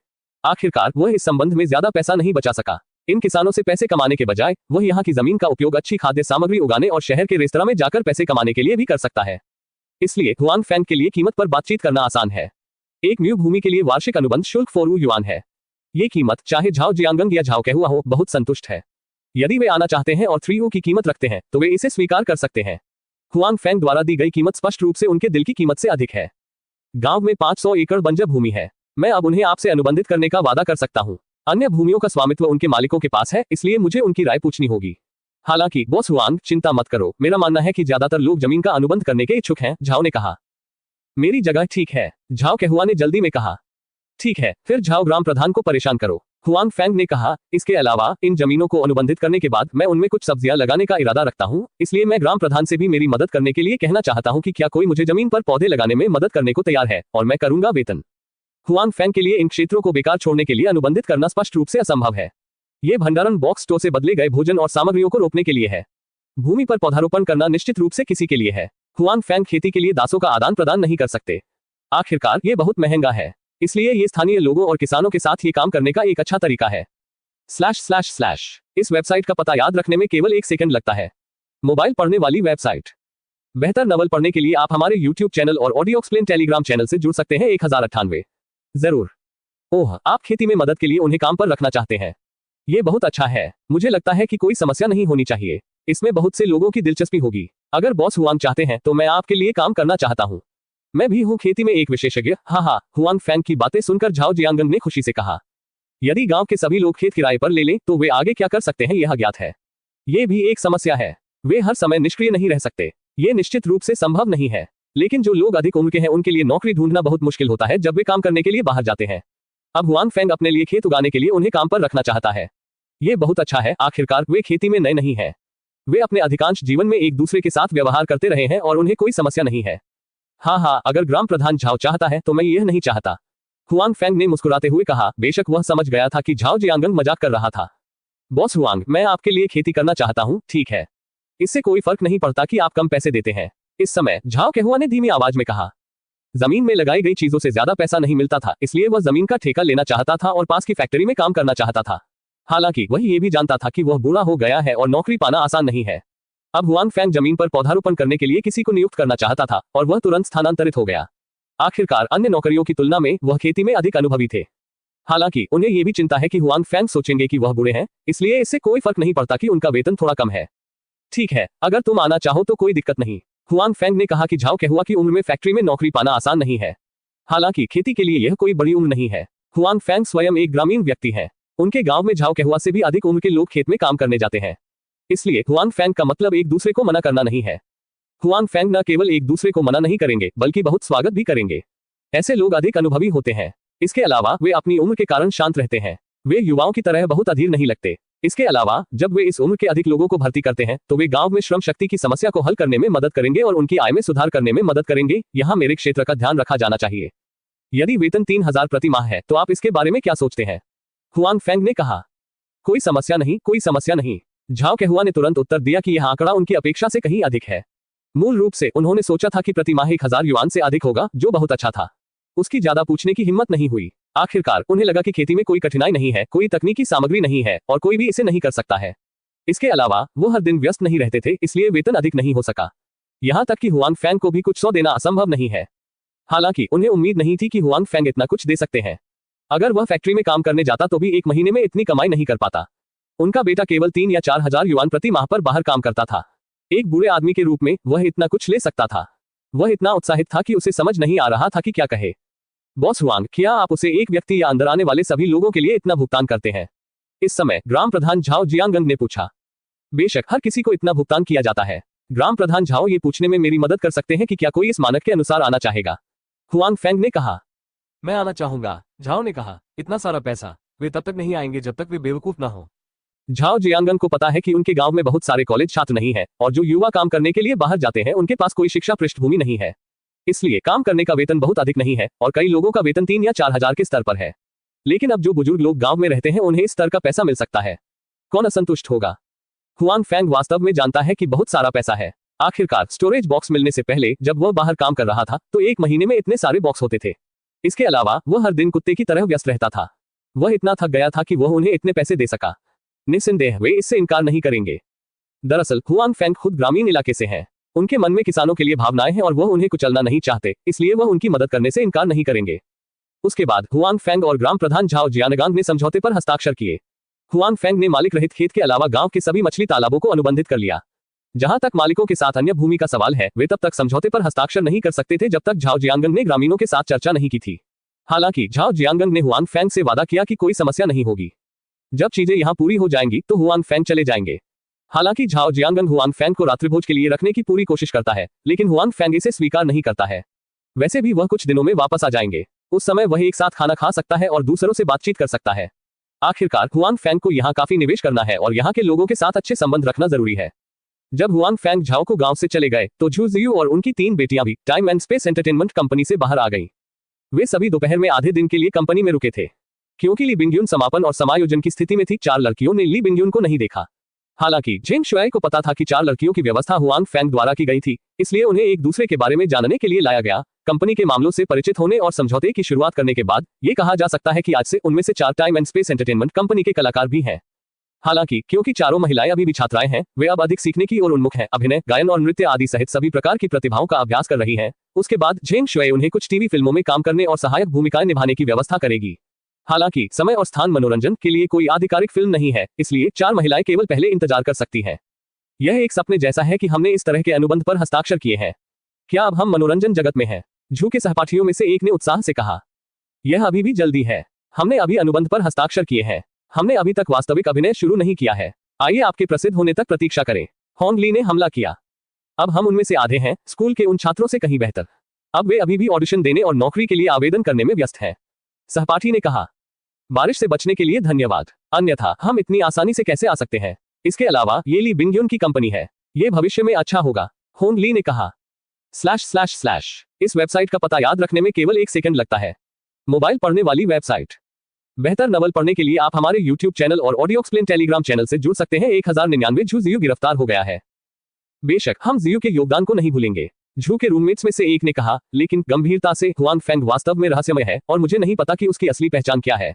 आखिरकार वह इस संबंध में ज्यादा पैसा नहीं बचा सका। इन किसानों से पैसे कमाने के बजाय वह यहाँ की जमीन का उपयोग अच्छी खाद्य सामग्री उगाने और शहर के रेस्तरां में जाकर पैसे कमाने के लिए भी कर सकता है। इसलिए हुआनफेंग के लिए कीमत पर बातचीत करना आसान है। एक म्यू भूमि के लिए वार्षिक अनुबंध शुल्क 4 युआन है। ये कीमत चाहे झाओ जियांगंग या झाओ कहवा हो बहुत संतुष्ट है। यदि वे आना चाहते हैं और 3 की कीमत रखते हैं तो वे इसे स्वीकार कर सकते हैं। हुआंग फेंग द्वारा दी गई कीमत स्पष्ट रूप से उनके दिल की कीमत से अधिक है। गांव में 500 एकड़ बंजर भूमि है। मैं अब उन्हें आपसे अनुबंधित करने का वादा कर सकता हूं। अन्य भूमियों का स्वामित्व उनके मालिकों के पास है, इसलिए मुझे उनकी राय पूछनी होगी। हालांकि बॉस हुआंग, चिंता मत करो, मेरा मानना है कि ज्यादातर लोग जमीन का अनुबंध करने के इच्छुक हैं, झाओ ने कहा। मेरी जगह ठीक है, झाओ कहवा ने जल्दी में कहा। ठीक है, फिर झाओ ग्राम प्रधान को परेशान करो, हुआंग फेंग ने कहा। इसके अलावा इन जमीनों को अनुबंधित करने के बाद मैं उनमें कुछ सब्जियां लगाने का इरादा रखता हूं, इसलिए मैं ग्राम प्रधान से भी मेरी मदद करने के लिए कहना चाहता हूं कि क्या कोई मुझे जमीन पर पौधे लगाने में मदद करने को तैयार है, और मैं करूंगा वेतन। हुआंग फेंग के लिए इन क्षेत्रों को बेकार छोड़ने के लिए अनुबंधित करना स्पष्ट रूप से असंभव है। ये भंडारण बॉक्स स्टोर से बदले गए भोजन और सामग्रियों को रोकने के लिए है। भूमि पर पौधारोपण करना निश्चित रूप से किसी के लिए है। हुआंग फेंग खेती के लिए दासों का आदान प्रदान नहीं कर सकते। आखिरकार ये बहुत महंगा है, इसलिए ये स्थानीय लोगों और किसानों के साथ ये काम करने का एक अच्छा तरीका है। / इस वेबसाइट का पता याद रखने में केवल 1 सेकंड लगता है। मोबाइल पढ़ने वाली वेबसाइट। बेहतर नवल पढ़ने के लिए आप हमारे YouTube चैनल और ऑडियो एक्सप्लेन टेलीग्राम चैनल से जुड़ सकते हैं। 1098 जरूर। ओह, आप खेती में मदद के लिए उन्हें काम पर रखना चाहते हैं। ये बहुत अच्छा है। मुझे लगता है कि कोई समस्या नहीं होनी चाहिए। इसमें बहुत से लोगों की दिलचस्पी होगी। अगर बॉस हुआंग चाहते हैं तो मैं आपके लिए काम करना चाहता हूँ। मैं भी हूँ खेती में एक विशेषज्ञ। हाँ, हुआंग फेंग की बातें सुनकर झाओ जियांगन ने खुशी से कहा। यदि गांव के सभी लोग खेत किराए पर ले लें तो वे आगे क्या कर सकते हैं यह ज्ञात है। ये भी एक समस्या है। वे हर समय निष्क्रिय नहीं रह सकते। ये निश्चित रूप से संभव नहीं है, लेकिन जो लोग अधिक उम्र के हैं उनके लिए नौकरी ढूंढना बहुत मुश्किल होता है जब वे काम करने के लिए बाहर जाते हैं। अब हुआंग फेंग अपने लिए खेत उगाने के लिए उन्हें काम पर रखना चाहता है। ये बहुत अच्छा है। आखिरकार वे खेती में नए नहीं हैं। वे अपने अधिकांश जीवन में एक दूसरे के साथ व्यवहार करते रहे हैं और उन्हें कोई समस्या नहीं है। हाँ, अगर ग्राम प्रधान झाओ चाहता है तो मैं यह नहीं चाहता, हुआंग फेंग ने मुस्कुराते हुए कहा। बेशक वह समझ गया था कि झाओ जियांगन मजाक कर रहा था। बॉस हुआंग, मैं आपके लिए खेती करना चाहता हूँ, ठीक है। इससे कोई फर्क नहीं पड़ता कि आप कम पैसे देते हैं। इस समय झाओ कहवा ने धीमी आवाज में कहा। जमीन में लगाई गई चीजों से ज्यादा पैसा नहीं मिलता था, इसलिए वह जमीन का ठेका लेना चाहता था और पास की फैक्ट्री में काम करना चाहता था। हालांकि वह ये भी जानता था कि वह बूढ़ा हो गया है और नौकरी पाना आसान नहीं है। अब हुआंग फेंग जमीन पर पौधारोपण करने के लिए किसी को नियुक्त करना चाहता था और वह तुरंत स्थानांतरित हो गया। आखिरकार अन्य नौकरियों की तुलना में वह खेती में अधिक अनुभवी थे। हालांकि उन्हें यह भी चिंता है कि हुआंग फेंग सोचेंगे कि वह बूढ़े हैं, इसलिए इससे कोई फर्क नहीं पड़ता कि उनका वेतन थोड़ा कम है। ठीक है, अगर तुम आना चाहो तो कोई दिक्कत नहीं, हुआंग फेंग ने कहा कि झाओ कहवा की उम्र में फैक्ट्री में नौकरी पाना आसान नहीं है। हालांकि खेती के लिए यह कोई बड़ी उम्र नहीं है। हुआंग फेंग स्वयं एक ग्रामीण व्यक्ति हैं। उनके गांव में झाओ कहवा से भी अधिक उम्र के लोग खेत में काम करने जाते हैं। इसलिए हुआंग फेंग का मतलब एक दूसरे को मना करना नहीं है। हुआंग फेंग न केवल एक दूसरे को मना नहीं करेंगे बल्कि बहुत स्वागत भी करेंगे। ऐसे लोग अधिक अनुभवी होते हैं। इसके अलावा वे अपनी उम्र के कारण शांत रहते हैं। वे युवाओं की तरह बहुत अधीर नहीं लगते। इसके अलावा जब वे इस उम्र के अधिक लोगों को भर्ती करते हैं तो वे गांव में श्रम शक्ति की समस्या को हल करने में मदद करेंगे और उनकी आय में सुधार करने में मदद करेंगे। यहाँ मेरे क्षेत्र का ध्यान रखा जाना चाहिए। यदि वेतन 3000 प्रति माह है तो आप इसके बारे में क्या सोचते हैं, हुआंग फेंग ने कहा। कोई समस्या नहीं, कोई समस्या नहीं, झाओ कहवा ने तुरंत उत्तर दिया कि यह आंकड़ा उनकी अपेक्षा से कहीं अधिक है। मूल रूप से उन्होंने सोचा था कि प्रति माह 1000 युआन से अधिक होगा, जो बहुत अच्छा था। उसकी ज्यादा पूछने की हिम्मत नहीं हुई। आखिरकार उन्हें लगा कि खेती में कोई कठिनाई नहीं है, कोई तकनीकी सामग्री नहीं है और कोई भी इसे नहीं कर सकता है। इसके अलावा वो हर दिन व्यस्त नहीं रहते थे, इसलिए वेतन अधिक नहीं हो सका। यहाँ तक कि हुआंग फेंग को भी कुछ 100 देना असंभव नहीं है। हालांकि उन्हें उम्मीद नहीं थी कि हुआंग फेंग इतना कुछ दे सकते हैं। अगर वह फैक्ट्री में काम करने जाता तो भी 1 महीने में इतनी कमाई नहीं कर पाता। उनका बेटा केवल 3 या 4000 युआन प्रति माह पर बाहर काम करता था। एक बूढ़े आदमी के रूप में वह इतना कुछ ले सकता था। वह इतना उत्साहित था कि उसे समझ नहीं आ रहा था कि क्या कहे। बॉस हुआंग, क्या आप उसे एक व्यक्ति या अंदर आने वाले सभी लोगों के लिए इतना भुगतान करते हैं? इस समय ग्राम प्रधान झाओ जियांगन ने पूछा। बेशक हर किसी को इतना भुगतान किया जाता है। ग्राम प्रधान झाओ ये पूछने में मेरी मदद कर सकते हैं कि क्या कोई इस मानक के अनुसार आना चाहेगा, हुआंग फेंग ने कहा। मैं आना चाहूंगा, झाओ ने कहा। इतना सारा पैसा, वे तब तक नहीं आएंगे जब तक वे बेवकूफ ना हो। झाओ जियांगन को पता है कि उनके गांव में बहुत सारे कॉलेज छात्र नहीं है और जो युवा काम करने के लिए बाहर जाते हैं उनके पास कोई शिक्षा पृष्ठभूमि नहीं है। इसलिए काम करने का वेतन बहुत अधिक नहीं है और कई लोगों का वेतन 3 या 4000 के स्तर पर है। लेकिन अब जो बुजुर्ग लोग गांव में रहते हैं उन्हें इस स्तर का पैसा मिल सकता है। कौन असंतुष्ट होगा? हुआंग फेंग वास्तव में जानता है कि बहुत सारा पैसा है। आखिरकार स्टोरेज बॉक्स मिलने से पहले जब वह बाहर काम कर रहा था तो 1 महीने में इतने सारे बॉक्स होते थे। इसके अलावा वह हर दिन कुत्ते की तरह व्यस्त रहता था। वह इतना थक गया था कि वह उन्हें इतने पैसे दे सका। निस्संदेह वे इससे इनकार नहीं करेंगे। दरअसल हुआंग फेंग खुद ग्रामीण इलाके से हैं। उनके मन में किसानों के लिए भावनाएं हैं और वह उन्हें कुचलना नहीं चाहते, इसलिए वह उनकी मदद करने से इनकार नहीं करेंगे। उसके बाद हुआंग फेंग और ग्राम प्रधान झाओ जियानगांग ने समझौते पर हस्ताक्षर किए। हुआंग फेंग ने मालिक रहित खेत के अलावा गांव के सभी मछली तालाबों को अनुबंधित कर लिया। जहां तक मालिकों के साथ अन्य भूमि का सवाल है, वे तब तक समझौते पर हस्ताक्षर नहीं कर सकते थे जब तक झाओ जियांगंग ने ग्रामीणों के साथ चर्चा नहीं की थी। हालांकि झाओ जियांगंग ने हुआंग फेंग से वादा किया कि कोई समस्या नहीं होगी। जब चीजें यहां पूरी हो जाएंगी तो हुआंग फेंग चले जाएंगे। हालांकि झाओ जियांगंग हुआंग फेंग को रात्रिभोज के लिए रखने की पूरी कोशिश करता है, लेकिन हुआंग फेंग इसे स्वीकार नहीं करता है। वैसे भी वह कुछ दिनों में वापस आ जाएंगे। उस समय वह एक साथ खाना खा सकता है और दूसरों से बातचीत कर सकता है। आखिरकार हुआंग फेंग को यहाँ काफी निवेश करना है और यहाँ के लोगों के साथ अच्छे संबंध रखना जरूरी है। जब हुआंग फेंग झाओ को गांव से चले गए तो झू जियू और उनकी 3 बेटियां भी time and space entertainment company से बाहर आ गईं। वे सभी दोपहर में आधे दिन के लिए कंपनी में रुके थे। क्योंकि ली बिंगयुन समापन और समायोजन की स्थिति में थी, 4 लड़कियों ने ली बिंगयुन को नहीं देखा। हालांकि जेंग शुआई को पता था कि 4 लड़कियों की व्यवस्था हुआंग फेंग द्वारा की गई थी, इसलिए उन्हें एक दूसरे के बारे में जानने के लिए लाया गया। कंपनी के मामलों से परिचित होने और समझौते की शुरुआत करने के बाद ये कहा जा सकता है कि आज से उनमें से 4 time and space entertainment company के कलाकार भी हैं। हालांकि क्योंकि चारों महिलाएं अभी भी छात्राएं हैं, वे अब अधिक सीखने की ओर उन्मुख हैं, अभिनय, गायन और नृत्य आदि सहित सभी प्रकार की प्रतिभाओं का अभ्यास कर रही हैं। उसके बाद जेंग शुआई उन्हें कुछ टीवी फिल्मों में काम करने और सहायक भूमिकाएं निभाने की व्यवस्था करेगी। हालांकि समय और स्थान मनोरंजन के लिए कोई आधिकारिक फिल्म नहीं है, इसलिए 4 महिलाएं केवल पहले इंतजार कर सकती हैं। यह एक सपने जैसा है कि हमने इस तरह के अनुबंध पर हस्ताक्षर किए हैं। क्या अब हम मनोरंजन जगत में हैं? झू के सहपाठियों में से एक ने उत्साह से कहा। यह अभी भी जल्दी है। हमने अभी अनुबंध पर हस्ताक्षर किए हैं। हमने अभी तक वास्तविक अभिनय शुरू नहीं किया है। आइए आपके प्रसिद्ध होने तक प्रतीक्षा करें। हॉन्ग ली ने हमला किया। अब हम उनमें से आधे हैं, स्कूल के उन छात्रों से कहीं बेहतर। अब वे अभी भी ऑडिशन देने और नौकरी के लिए आवेदन करने में व्यस्त हैं। सहपाठी ने कहा। बारिश से बचने के लिए धन्यवाद, अन्यथा हम इतनी आसानी से कैसे आ सकते हैं। इसके अलावा ये ली बिंगयुन की कंपनी है, ये भविष्य में अच्छा होगा, होंग ली ने कहा। / इस वेबसाइट का पता याद रखने में केवल 1 सेकंड लगता है। मोबाइल पढ़ने वाली वेबसाइट। बेहतर नवल पढ़ने के लिए आप हमारे YouTube चैनल और ऑडियो एक्सप्लेन टेलीग्राम चैनल से जुड़ सकते हैं। 1099 झू जियू गिरफ्तार हो गया है। बेशक हम जियू के योगदान को नहीं भूलेंगे, झू के रूममेट्स में से एक ने कहा, लेकिन गंभीरता से हुआंग फेंग वास्तव में रहस्यमय है और मुझे नहीं पता कि उसकी असली पहचान क्या है।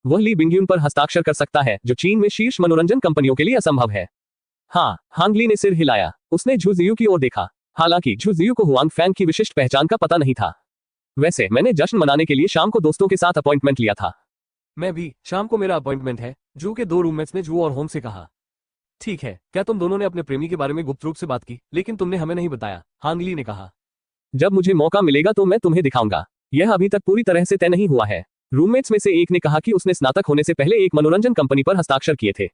वह ली बिंगयुन पर हस्ताक्षर कर सकता है, जो चीन में शीर्ष मनोरंजन कंपनियों के लिए असंभव है। हाँ, हांग ली ने सिर हिलाया। उसने झू जियू की ओर देखा। हालांकि झू जियू को हुआंग फेंग की विशिष्ट पहचान का पता नहीं था। वैसे मैंने जश्न मनाने के लिए शाम को दोस्तों के साथ अपॉइंटमेंट लिया था। मैं भी, शाम को मेरा अपॉइंटमेंट है, झू के 2 रूममेट्स ने झू और होंग से कहा। ठीक है, क्या तुम दोनों ने अपने प्रेमी के बारे में गुप्त रूप से बात की, लेकिन तुमने हमें नहीं बताया, हांग ली ने कहा। जब मुझे मौका मिलेगा तो मैं तुम्हें दिखाऊंगा। यह अभी तक पूरी तरह से तय नहीं हुआ है। रूममेट्स में से एक ने कहा कि उसने स्नातक होने से पहले एक मनोरंजन कंपनी पर हस्ताक्षर किए थे।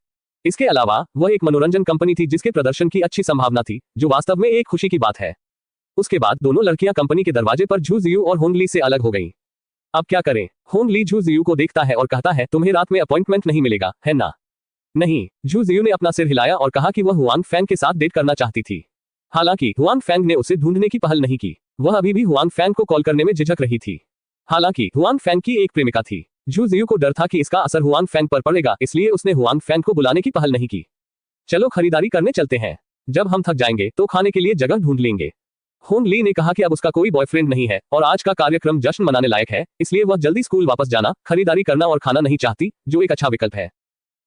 इसके अलावा वह एक मनोरंजन कंपनी थी जिसके प्रदर्शन की अच्छी संभावना थी, जो वास्तव में एक खुशी की बात है। उसके बाद दोनों लड़कियां कंपनी के दरवाजे पर झू जियू और होंग ली से अलग हो गईं। अब क्या करें? होंग ली झू जियू को देखता है और कहता है, तुम्हें रात में अपॉइंटमेंट नहीं मिलेगा, है ना? नहीं, झू जियू ने अपना सिर हिलाया और कहा कि वह हुआंग फेंग के साथ डेट करना चाहती थी। हालांकि हुआंग फेंग ने उसे ढूंढने की पहल नहीं की। वह अभी भी हुआंग फेंग को कॉल करने में झिझक रही थी। हालांकि हुआंग फेंग की एक प्रेमिका थी। झू जियू को डर था कि इसका असर हुआंग फेंग पर पड़ेगा, इसलिए उसने हुआंग फेंग को बुलाने की पहल नहीं की। चलो खरीदारी करने चलते हैं। जब हम थक जाएंगे तो खाने के लिए जगह ढूंढ लेंगे। होंग ली ने कहा कि अब उसका कोई बॉयफ्रेंड नहीं है और आज का कार्यक्रम जश्न मनाने लायक है, इसलिए वह जल्दी स्कूल वापस जाना, खरीदारी करना और खाना नहीं चाहती, जो एक अच्छा विकल्प है।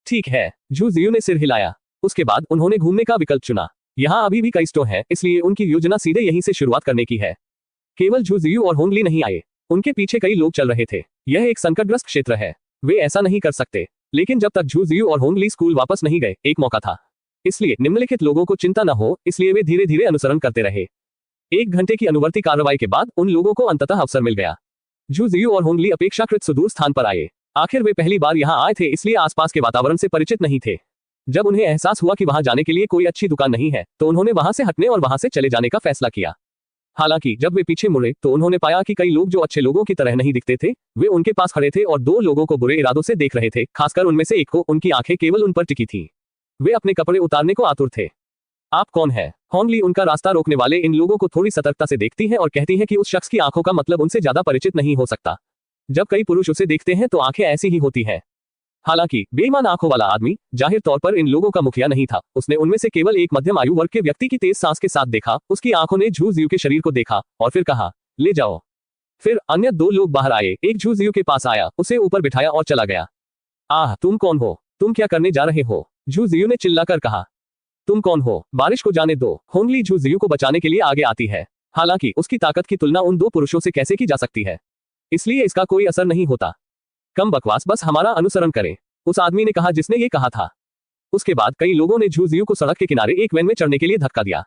ठीक है, झू जियू ने सिर हिलाया। उसके बाद उन्होंने घूमने का विकल्प चुना। यहाँ अभी भी कई स्टोर हैं, इसलिए उनकी योजना सीधे यहीं से शुरुआत करने की है। केवल झू जियू और होंग ली नहीं आए, उनके पीछे कई लोग चल रहे थे। यह एक संकटग्रस्त क्षेत्र है, वे ऐसा नहीं कर सकते। लेकिन जब तक झू जियू और होंग ली स्कूल वापस नहीं गए, एक मौका था। इसलिए निम्नलिखित लोगों को चिंता न हो, इसलिए वे धीरे धीरे अनुसरण करते रहे। 1 घंटे की अनुवर्ती कार्रवाई के बाद उन लोगों को अंततः अवसर मिल गया। झू जियू और होंग ली अपेक्षाकृत सुदूर स्थान पर आए। आखिर वे पहली बार यहाँ आए थे, इसलिए आसपास के वातावरण से परिचित नहीं थे। जब उन्हें एहसास हुआ कि वहां जाने के लिए कोई अच्छी दुकान नहीं है, तो उन्होंने वहां से हटने और वहां से चले जाने का फैसला किया। हालांकि जब वे पीछे मुड़े तो उन्होंने पाया कि कई लोग जो अच्छे लोगों की तरह नहीं दिखते थे, वे उनके पास खड़े थे और 2 लोगों को बुरे इरादों से देख रहे थे। खासकर उनमें से एक को उनकी आंखें केवल उन पर टिकी थीं। वे अपने कपड़े उतारने को आतुर थे। आप कौन है? होंग ली उनका रास्ता रोकने वाले इन लोगों को थोड़ी सतर्कता से देखती है और कहती है कि उस शख्स की आंखों का मतलब उनसे ज्यादा परिचित नहीं हो सकता। जब कई पुरुष उसे देखते हैं तो आंखें ऐसी ही होती हैं। हालांकि बेईमान आंखों वाला आदमी जाहिर तौर पर इन लोगों का मुखिया नहीं था। उसने उनमें से केवल एक मध्यम आयु वर्ग के व्यक्ति की तेज सांस के साथ देखा। उसकी आंखों ने झू जियू के शरीर को देखा और फिर कहा, ले जाओ। फिर अन्य 2 लोग बाहर आए। एक झू जियू के पास आया, उसे ऊपर बिठाया और चला गया। आह, तुम कौन हो? तुम क्या करने जा रहे हो? झू जियू ने चिल्लाकर कहा। तुम कौन हो? बारिश को जाने दो। होंग ली झू जियू को बचाने के लिए आगे आती है। हालांकि उसकी ताकत की तुलना उन 2 पुरुषों से कैसे की जा सकती है? इसलिए इसका कोई असर नहीं होता। कम बकवास, बस हमारा अनुसरण करें, उस आदमी ने कहा जिसने ये कहा था। उसके बाद कई लोगों ने झू जियू को सड़क के किनारे एक वैन में चढ़ने के लिए धक्का दिया।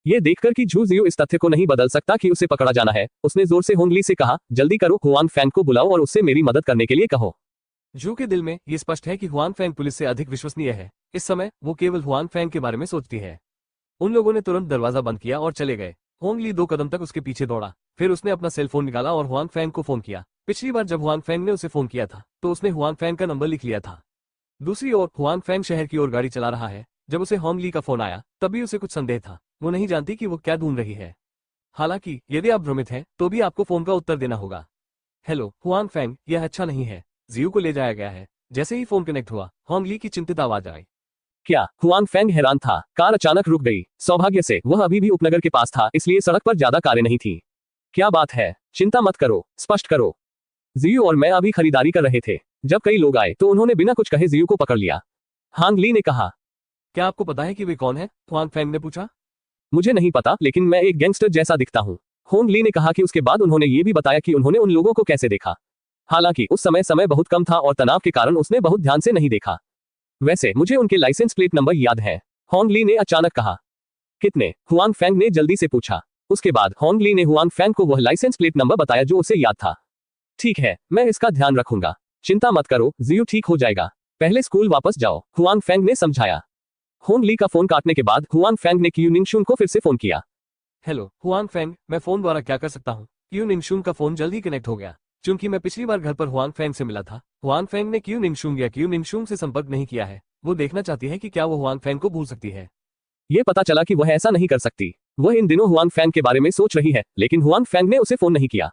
ये देखकर कि झू जियू इस तथ्य को नहीं बदल सकता कि उसे पकड़ा जाना है, उसने जोर से होंग ली से कहा, जल्दी करो, हुआन फैंग को बुलाओ और उससे मेरी मदद करने के लिए कहो। झू के दिल में ये स्पष्ट है कि हुआन फैंग पुलिस से अधिक विश्वसनीय है। इस समय वो केवल हुआन फैंग के बारे में सोचती है। उन लोगों ने तुरंत दरवाजा बंद किया और चले गए। होंग ली 2 कदम तक उसके पीछे दौड़ा, फिर उसने अपना सेल फोन निकाला और हुआन फैंग को फोन किया। पिछली बार जब हुआन फैंग ने उसे फोन किया था तो उसने हुआन फैंग का नंबर लिख लिया था। दूसरी ओर हुआन फैंग शहर की ओर गाड़ी चला रहा है। जब उसे होंग ली का फोन आया तब भी उसे कुछ संदेह था। वो नहीं जानती कि वो क्या ढूंढ रही है। हालांकि यदि आप भ्रमित हैं तो भी आपको फोन का उत्तर देना होगा। हेलो हुआन फैंग, यह अच्छा नहीं है, जियू को ले जाया गया है। जैसे ही फोन कनेक्ट हुआ होंग ली की चिंतित आवाज आई। क्या? हुआन फैंग हैरान था। कार अचानक रुक गई। सौभाग्य से वह अभी भी उपनगर के पास था, इसलिए सड़क पर ज्यादा कारें नहीं थी। क्या बात है? चिंता मत करो, स्पष्ट करो। जियू और मैं अभी खरीदारी कर रहे थे। जब कई लोग आए तो उन्होंने बिना कुछ कहे जियू को पकड़ लिया, हांग ली ने कहा। क्या आपको पता है कि वे कौन है? हुआन फैंग ने पूछा। मुझे नहीं पता, लेकिन मैं एक गैंगस्टर जैसा दिखता हूँ, होंग ली ने कहा। कि उसके बाद उन्होंने ये भी बताया कि उन्होंने उन लोगों को कैसे देखा। हालांकि उस समय बहुत कम था और तनाव के कारण उसने बहुत ध्यान से नहीं देखा। वैसे मुझे उनके लाइसेंस प्लेट नंबर याद है, होंग ली ने अचानक कहा। कितने? हुआन फैंग ने जल्दी से पूछा। उसके बाद होंग ली ने हुआन फैंग को वह लाइसेंस प्लेट नंबर बताया जो उसे याद था। ठीक है, मैं इसका ध्यान रखूंगा, चिंता मत करो, जियू ठीक हो जाएगा। पहले स्कूल वापस जाओ, हुआन फैंग ने समझाया। होंग ली का फोन काटने के बाद हुआन फैंग ने क्यू निंगशुन को फिर से फोन किया। हेलो हुआन फैंग, मैं फोन द्वारा क्या कर सकता हूँ? क्यू निंगशुन का फोन जल्दी कनेक्ट हो गया। क्योंकि मैं पिछली बार घर पर हुआन फैंग से मिला था, हुआन फैंग ने क्यू निंगशुन से संपर्क नहीं किया है। वो देखना चाहती है कि क्या वो हुआन फैंग को भूल सकती है। ये पता चला कि वह ऐसा नहीं कर सकती। वह इन दिनों हुआन फैंग के बारे में सोच रही है, लेकिन हुआन फैंग ने उसे फोन नहीं किया।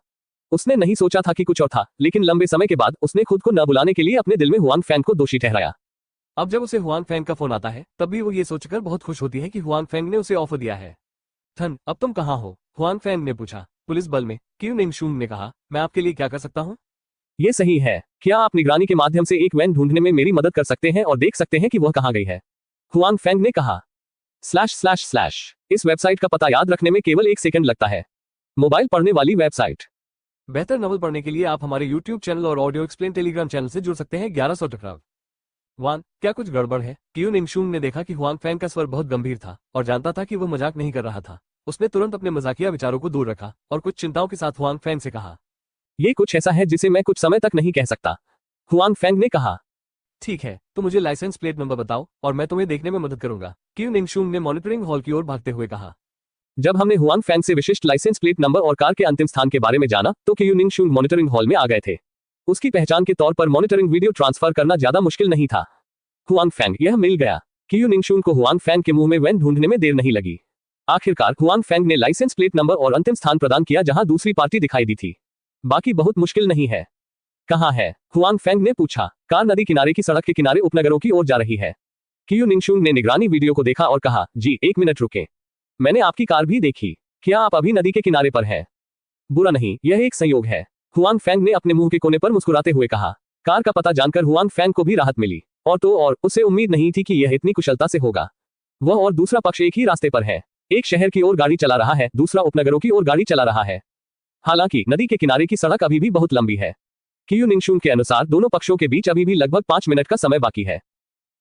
उसने नहीं सोचा था कि कुछ और था, लेकिन लंबे समय के बाद उसने खुद को न बुलाने के लिए अपने दिल में हुआन फैंग को दोषी ठहराया। अब जब उसे हुआन फैंग का फोन आता है तब भी वो ये सोचकर बहुत खुश होती है कि हुआन फैंग ने उसे ऑफर दिया है। थन, अब तुम कहाँ हो? हुआन फैंग ने पूछा। पुलिस बल में, क्यू निंगशुन ने कहा। मैं आपके लिए क्या कर सकता हूँ? ये सही है। क्या आप निगरानी के माध्यम से एक वैन ढूंढने में मेरी मदद कर सकते हैं और देख सकते हैं कि वह कहाँ गई है? हुआन फैंग ने कहा। /// इस वेबसाइट का पता याद रखने में केवल 1 सेकंड लगता है। मोबाइल पढ़ने वाली वेबसाइट। बेहतर नॉवल पढ़ने के लिए आप हमारे YouTube चैनल और ऑडियो एक्सप्लेन टेलीग्राम चैनल से जुड़ सकते हैं। 1100 टकराव। वान, क्या कुछ गड़बड़ है? क्यू निंगशुन ने देखा कि हुआन फैंग का स्वर बहुत गंभीर था और जानता था कि वह मजाक नहीं कर रहा था। उसने तुरंत अपने मजाकिया विचारों को दूर रखा और कुछ चिंताओं के साथ हुआन फैंग से कहा। ये कुछ ऐसा है जिसे मैं कुछ समय तक नहीं कह सकता, हुआन फैंग ने कहा। ठीक है, तो मुझे लाइसेंस प्लेट नंबर बताओ और मैं तुम्हें देखने में मदद करूंगा, क्यू निंगशुन ने मॉनिटरिंग हॉल की ओर भागते हुए कहा। जब हमने हुआन फैंग से विशिष्ट लाइसेंस प्लेट नंबर और कार के अंतिम स्थान के बारे में जाना तो क्यू निंगशुन मॉनिटरिंग हॉल में आ गए थे। उसकी पहचान के तौर पर मॉनिटरिंग वीडियो ट्रांसफर करना ज्यादा मुश्किल नहीं था। हुआन फैंग, यह मिल गया। क्यू निंगशुन को हुआन फैंग के मुंह में वैन ढूंढने में देर नहीं लगी। आखिरकार हुआन फैंग ने लाइसेंस प्लेट नंबर और अंतिम स्थान प्रदान किया जहां दूसरी पार्टी दिखाई दी थी। बाकी बहुत मुश्किल नहीं है। कहाँ है? हुआन फैंग ने पूछा। कार नदी किनारे की सड़क के किनारे उपनगरों की ओर जा रही है। क्यू निंगशुन ने निगरानी वीडियो को देखा और कहा, जी 1 मिनट रुकें, मैंने आपकी कार भी देखी। क्या आप अभी नदी के किनारे पर हैं? बुरा नहीं, यह एक संयोग है, हुआन फैंग ने अपने मुंह के कोने पर मुस्कुराते हुए कहा। कार का पता जानकर हुआन फैंग को भी राहत मिली। और उसे उम्मीद नहीं थी कि यह इतनी कुशलता से होगा। वह और दूसरा पक्ष एक ही रास्ते पर है। एक शहर की ओर गाड़ी चला रहा है, दूसरा उपनगरों की ओर गाड़ी चला रहा है। हालांकि नदी के किनारे की सड़क अभी भी बहुत लंबी है। क्यू निंगशुन के अनुसार दोनों पक्षों के बीच अभी भी लगभग 5 मिनट का समय बाकी है।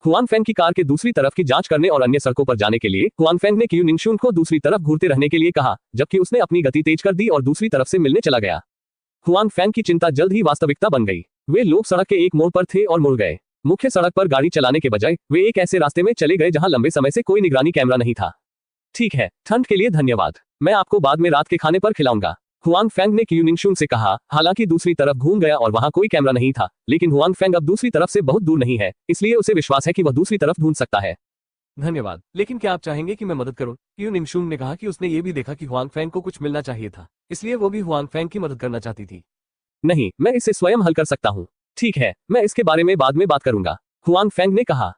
हुआन फैंग की कार के दूसरी तरफ की जांच करने और अन्य सड़कों पर जाने के लिए हुआन फैंग ने क्यू निंगशुन को दूसरी तरफ घूरते रहने के लिए कहा, जबकि उसने अपनी गति तेज कर दी और दूसरी तरफ से मिलने चला गया। हुआन फैंग की चिंता जल्द ही वास्तविकता बन गई। वे लोग सड़क के एक मोड़ पर थे और मुड़ गए। मुख्य सड़क पर गाड़ी चलाने के बजाय वे एक ऐसे रास्ते में चले गए जहां लंबे समय से कोई निगरानी कैमरा नहीं था। ठीक है, ठंड के लिए धन्यवाद, मैं आपको बाद में रात के खाने पर खिलाऊंगा, हुआन फैंग ने क्यू निंगशुन से कहा। हालांकि दूसरी तरफ घूम गया और वहां कोई कैमरा नहीं था, लेकिन हुआन फैंग अब दूसरी तरफ से बहुत दूर नहीं है, इसलिए उसे विश्वास है कि वह दूसरी तरफ ढूंढ सकता है। धन्यवाद, लेकिन क्या आप चाहेंगे कि मैं मदद करूं? क्यू निंगशुन ने कहा कि उसने ये भी देखा कि हुआन फैंग को कुछ मिलना चाहिए था, इसलिए वो भी हुआन फैंग की मदद करना चाहती थी। नहीं, मैं इसे स्वयं हल कर सकता हूँ। ठीक है, मैं इसके बारे में बाद में बात करूंगा, हुआन फैंग ने कहा।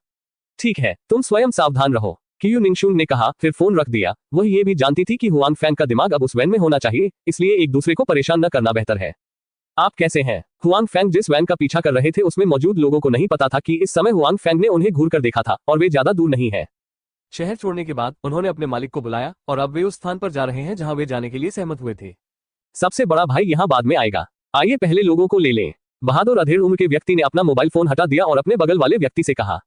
ठीक है, तुम स्वयं सावधान रहो, क्यू निंगशुन ने कहा, फिर फोन रख दिया। वह ये भी जानती थी कि हुआन फैंग का दिमाग अब उस वैन में होना चाहिए, इसलिए एक दूसरे को परेशान न करना बेहतर है। आप कैसे हैं? हुआन फैंग जिस वैन का पीछा कर रहे थे उसमें मौजूद लोगों को नहीं पता था कि इस समय हुआन फैंग ने उन्हें घूर कर देखा था और वे ज्यादा दूर नहीं है। शहर छोड़ने के बाद उन्होंने अपने मालिक को बुलाया और अब वे उस स्थान पर जा रहे हैं जहां वे जाने के लिए सहमत हुए थे। सबसे बड़ा भाई यहाँ बाद में आएगा, आइए पहले लोगों को ले लें। बहादुर अधेड़ उम्र के व्यक्ति ने अपना मोबाइल फोन हटा दिया और अपने बगल वाले व्यक्ति से कहा,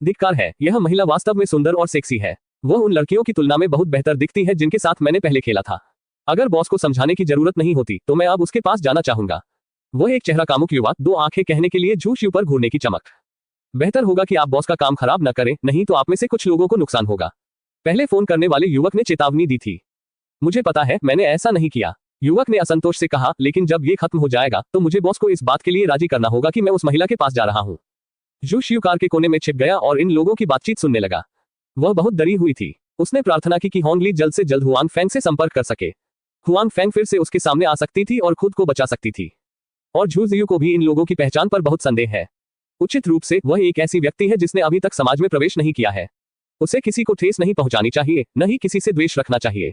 धिक्कार है, यह महिला वास्तव में सुंदर और सेक्सी है। वह उन लड़कियों की तुलना में बहुत बेहतर दिखती है जिनके साथ मैंने पहले खेला था। अगर बॉस को समझाने की जरूरत नहीं होती तो मैं अब उसके पास जाना चाहूंगा। वह एक चेहरा कामुक युवा, दो आंखें कहने के लिए झूठ पर घूरने की चमक। बेहतर होगा कि आप बॉस का काम खराब न करें, नहीं तो आप में से कुछ लोगों को नुकसान होगा। पहले फोन करने वाले युवक ने चेतावनी दी थी। मुझे पता है, मैंने ऐसा नहीं किया, युवक ने असंतोष से कहा, लेकिन जब ये खत्म हो जाएगा तो मुझे बॉस को इस बात के लिए राजी करना होगा कि मैं उस महिला के पास जा रहा हूँ। जू शिव कार के कोने में छिप गया और इन लोगों की बातचीत सुनने लगा। वह बहुत डरी हुई थी। उसने प्रार्थना की कि होंगली जल्द से जल्द हुआंग फेंग से संपर्क कर सके। हुआंग फेंग फिर से उसके सामने आ सकती थी और खुद को बचा सकती थी। और झू जियू को भी इन लोगों की पहचान पर बहुत संदेह है। उचित रूप से वह एक ऐसी व्यक्ति है जिसने अभी तक समाज में प्रवेश नहीं किया है। उसे किसी को ठेस नहीं पहुंचानी चाहिए, न ही किसी से द्वेष रखना चाहिए।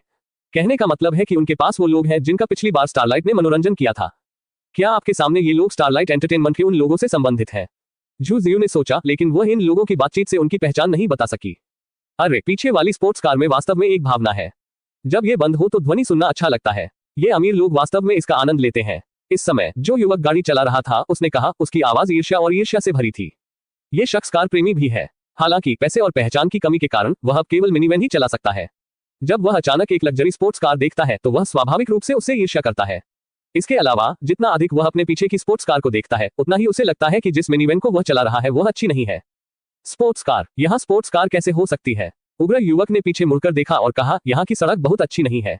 कहने का मतलब है कि उनके पास वो लोग हैं जिनका पिछली बार स्टारलाइट ने मनोरंजन किया था। क्या आपके सामने ये लोग स्टारलाइट एंटरटेनमेंट के उन लोगों से संबंधित हैं? झू जियू ने सोचा, लेकिन वह इन लोगों की बातचीत से उनकी पहचान नहीं बता सकी। अरे, पीछे वाली स्पोर्ट्स कार में वास्तव में एक भावना है। जब ये बंद हो तो ध्वनि सुनना अच्छा लगता है। ये अमीर लोग वास्तव में इसका आनंद लेते हैं। इस समय जो युवक गाड़ी चला रहा था उसने कहा, उसकी आवाज ईर्ष्या से भरी थी। ये शख्स कार प्रेमी भी है। हालांकि पैसे और पहचान की कमी के कारण वह अब केवल मिनीवैन ही चला सकता है। जब वह अचानक एक लग्जरी स्पोर्ट्स कार देखता है तो वह स्वाभाविक रूप से उससे ईर्ष्या करता है। इसके अलावा जितना अधिक वह अपने पीछे की स्पोर्ट्स कार को देखता है उतना ही उसे लगता है कि जिस मिनीवैन को वह चला रहा है वह अच्छी नहीं है। स्पोर्ट्स कार, यहाँ स्पोर्ट्स कार कैसे हो सकती है? उग्र युवक ने पीछे मुड़कर देखा और कहा, यहाँ की सड़क बहुत अच्छी नहीं है।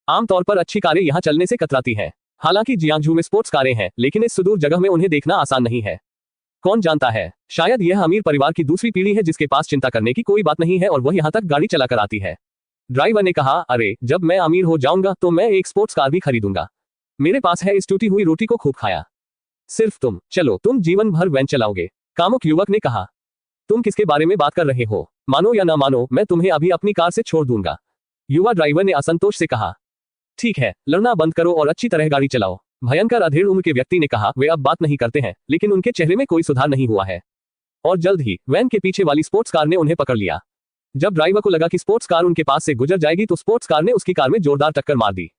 आमतौर पर अच्छी कारें यहाँ चलने से कतराती हैं। हालांकि जियांगजू में स्पोर्ट्स कारें हैं, लेकिन इस सुदूर जगह में उन्हें देखना आसान नहीं है। कौन जानता है, शायद यह अमीर परिवार की दूसरी पीढ़ी है जिसके पास चिंता करने की कोई बात नहीं है और वह यहाँ तक गाड़ी चलाकर आती है। ड्राइवर ने कहा, अरे, जब मैं अमीर हो जाऊंगा तो मैं एक स्पोर्ट्स कार भी खरीदूंगा। मेरे पास है, इस टूटी हुई रोटी को खूब खाया। सिर्फ तुम, चलो तुम जीवन भर वैन चलाओगे, कामुक युवक ने कहा। तुम किसके बारे में बात कर रहे हो? मानो या ना मानो, मैं तुम्हें अभी अपनी कार से छोड़ दूंगा, युवा ड्राइवर ने असंतोष से कहा। ठीक है, लड़ना बंद करो और अच्छी तरह गाड़ी चलाओ, भयंकर अधेड़ उम्र के व्यक्ति ने कहा। वे अब बात नहीं करते हैं, लेकिन उनके चेहरे में कोई सुधार नहीं हुआ है। और जल्द ही वैन के पीछे वाली स्पोर्ट्स कार ने उन्हें पकड़ लिया। जब ड्राइवर को लगा कि स्पोर्ट्स कार उनके पास से गुजर जाएगी तो स्पोर्ट्स कार ने उसकी कार में जोरदार टक्कर मार दी।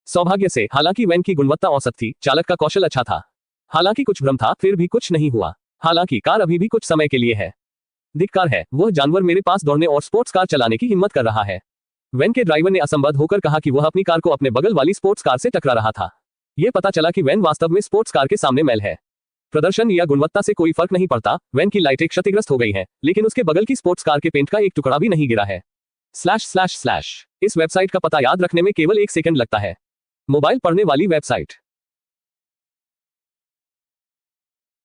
सौभाग्य से हालांकि वैन की गुणवत्ता औसत थी, चालक का कौशल अच्छा था। हालांकि कुछ भ्रम था, फिर भी कुछ नहीं हुआ। हालांकि कार अभी भी कुछ समय के लिए है। धिक्कार है, वह जानवर मेरे पास दौड़ने और स्पोर्ट्स कार चलाने की हिम्मत कर रहा है। वैन के ड्राइवर ने असंबद्ध होकर कहा कि वह अपनी कार को अपने बगल वाली स्पोर्ट्स कार से टकरा रहा था। यह पता चला कि वैन वास्तव में स्पोर्ट्स कार के सामने मैल है। प्रदर्शन या गुणवत्ता से कोई फर्क नहीं पड़ता। वैन की लाइटें क्षतिग्रस्त हो गई हैं, लेकिन उसके बगल की स्पोर्ट्स कार के पेंट का एक टुकड़ा भी नहीं गिरा है। /// इस वेबसाइट का पता याद रखने में केवल 1 सेकंड लगता है। मोबाइल पढ़ने वाली वेबसाइट।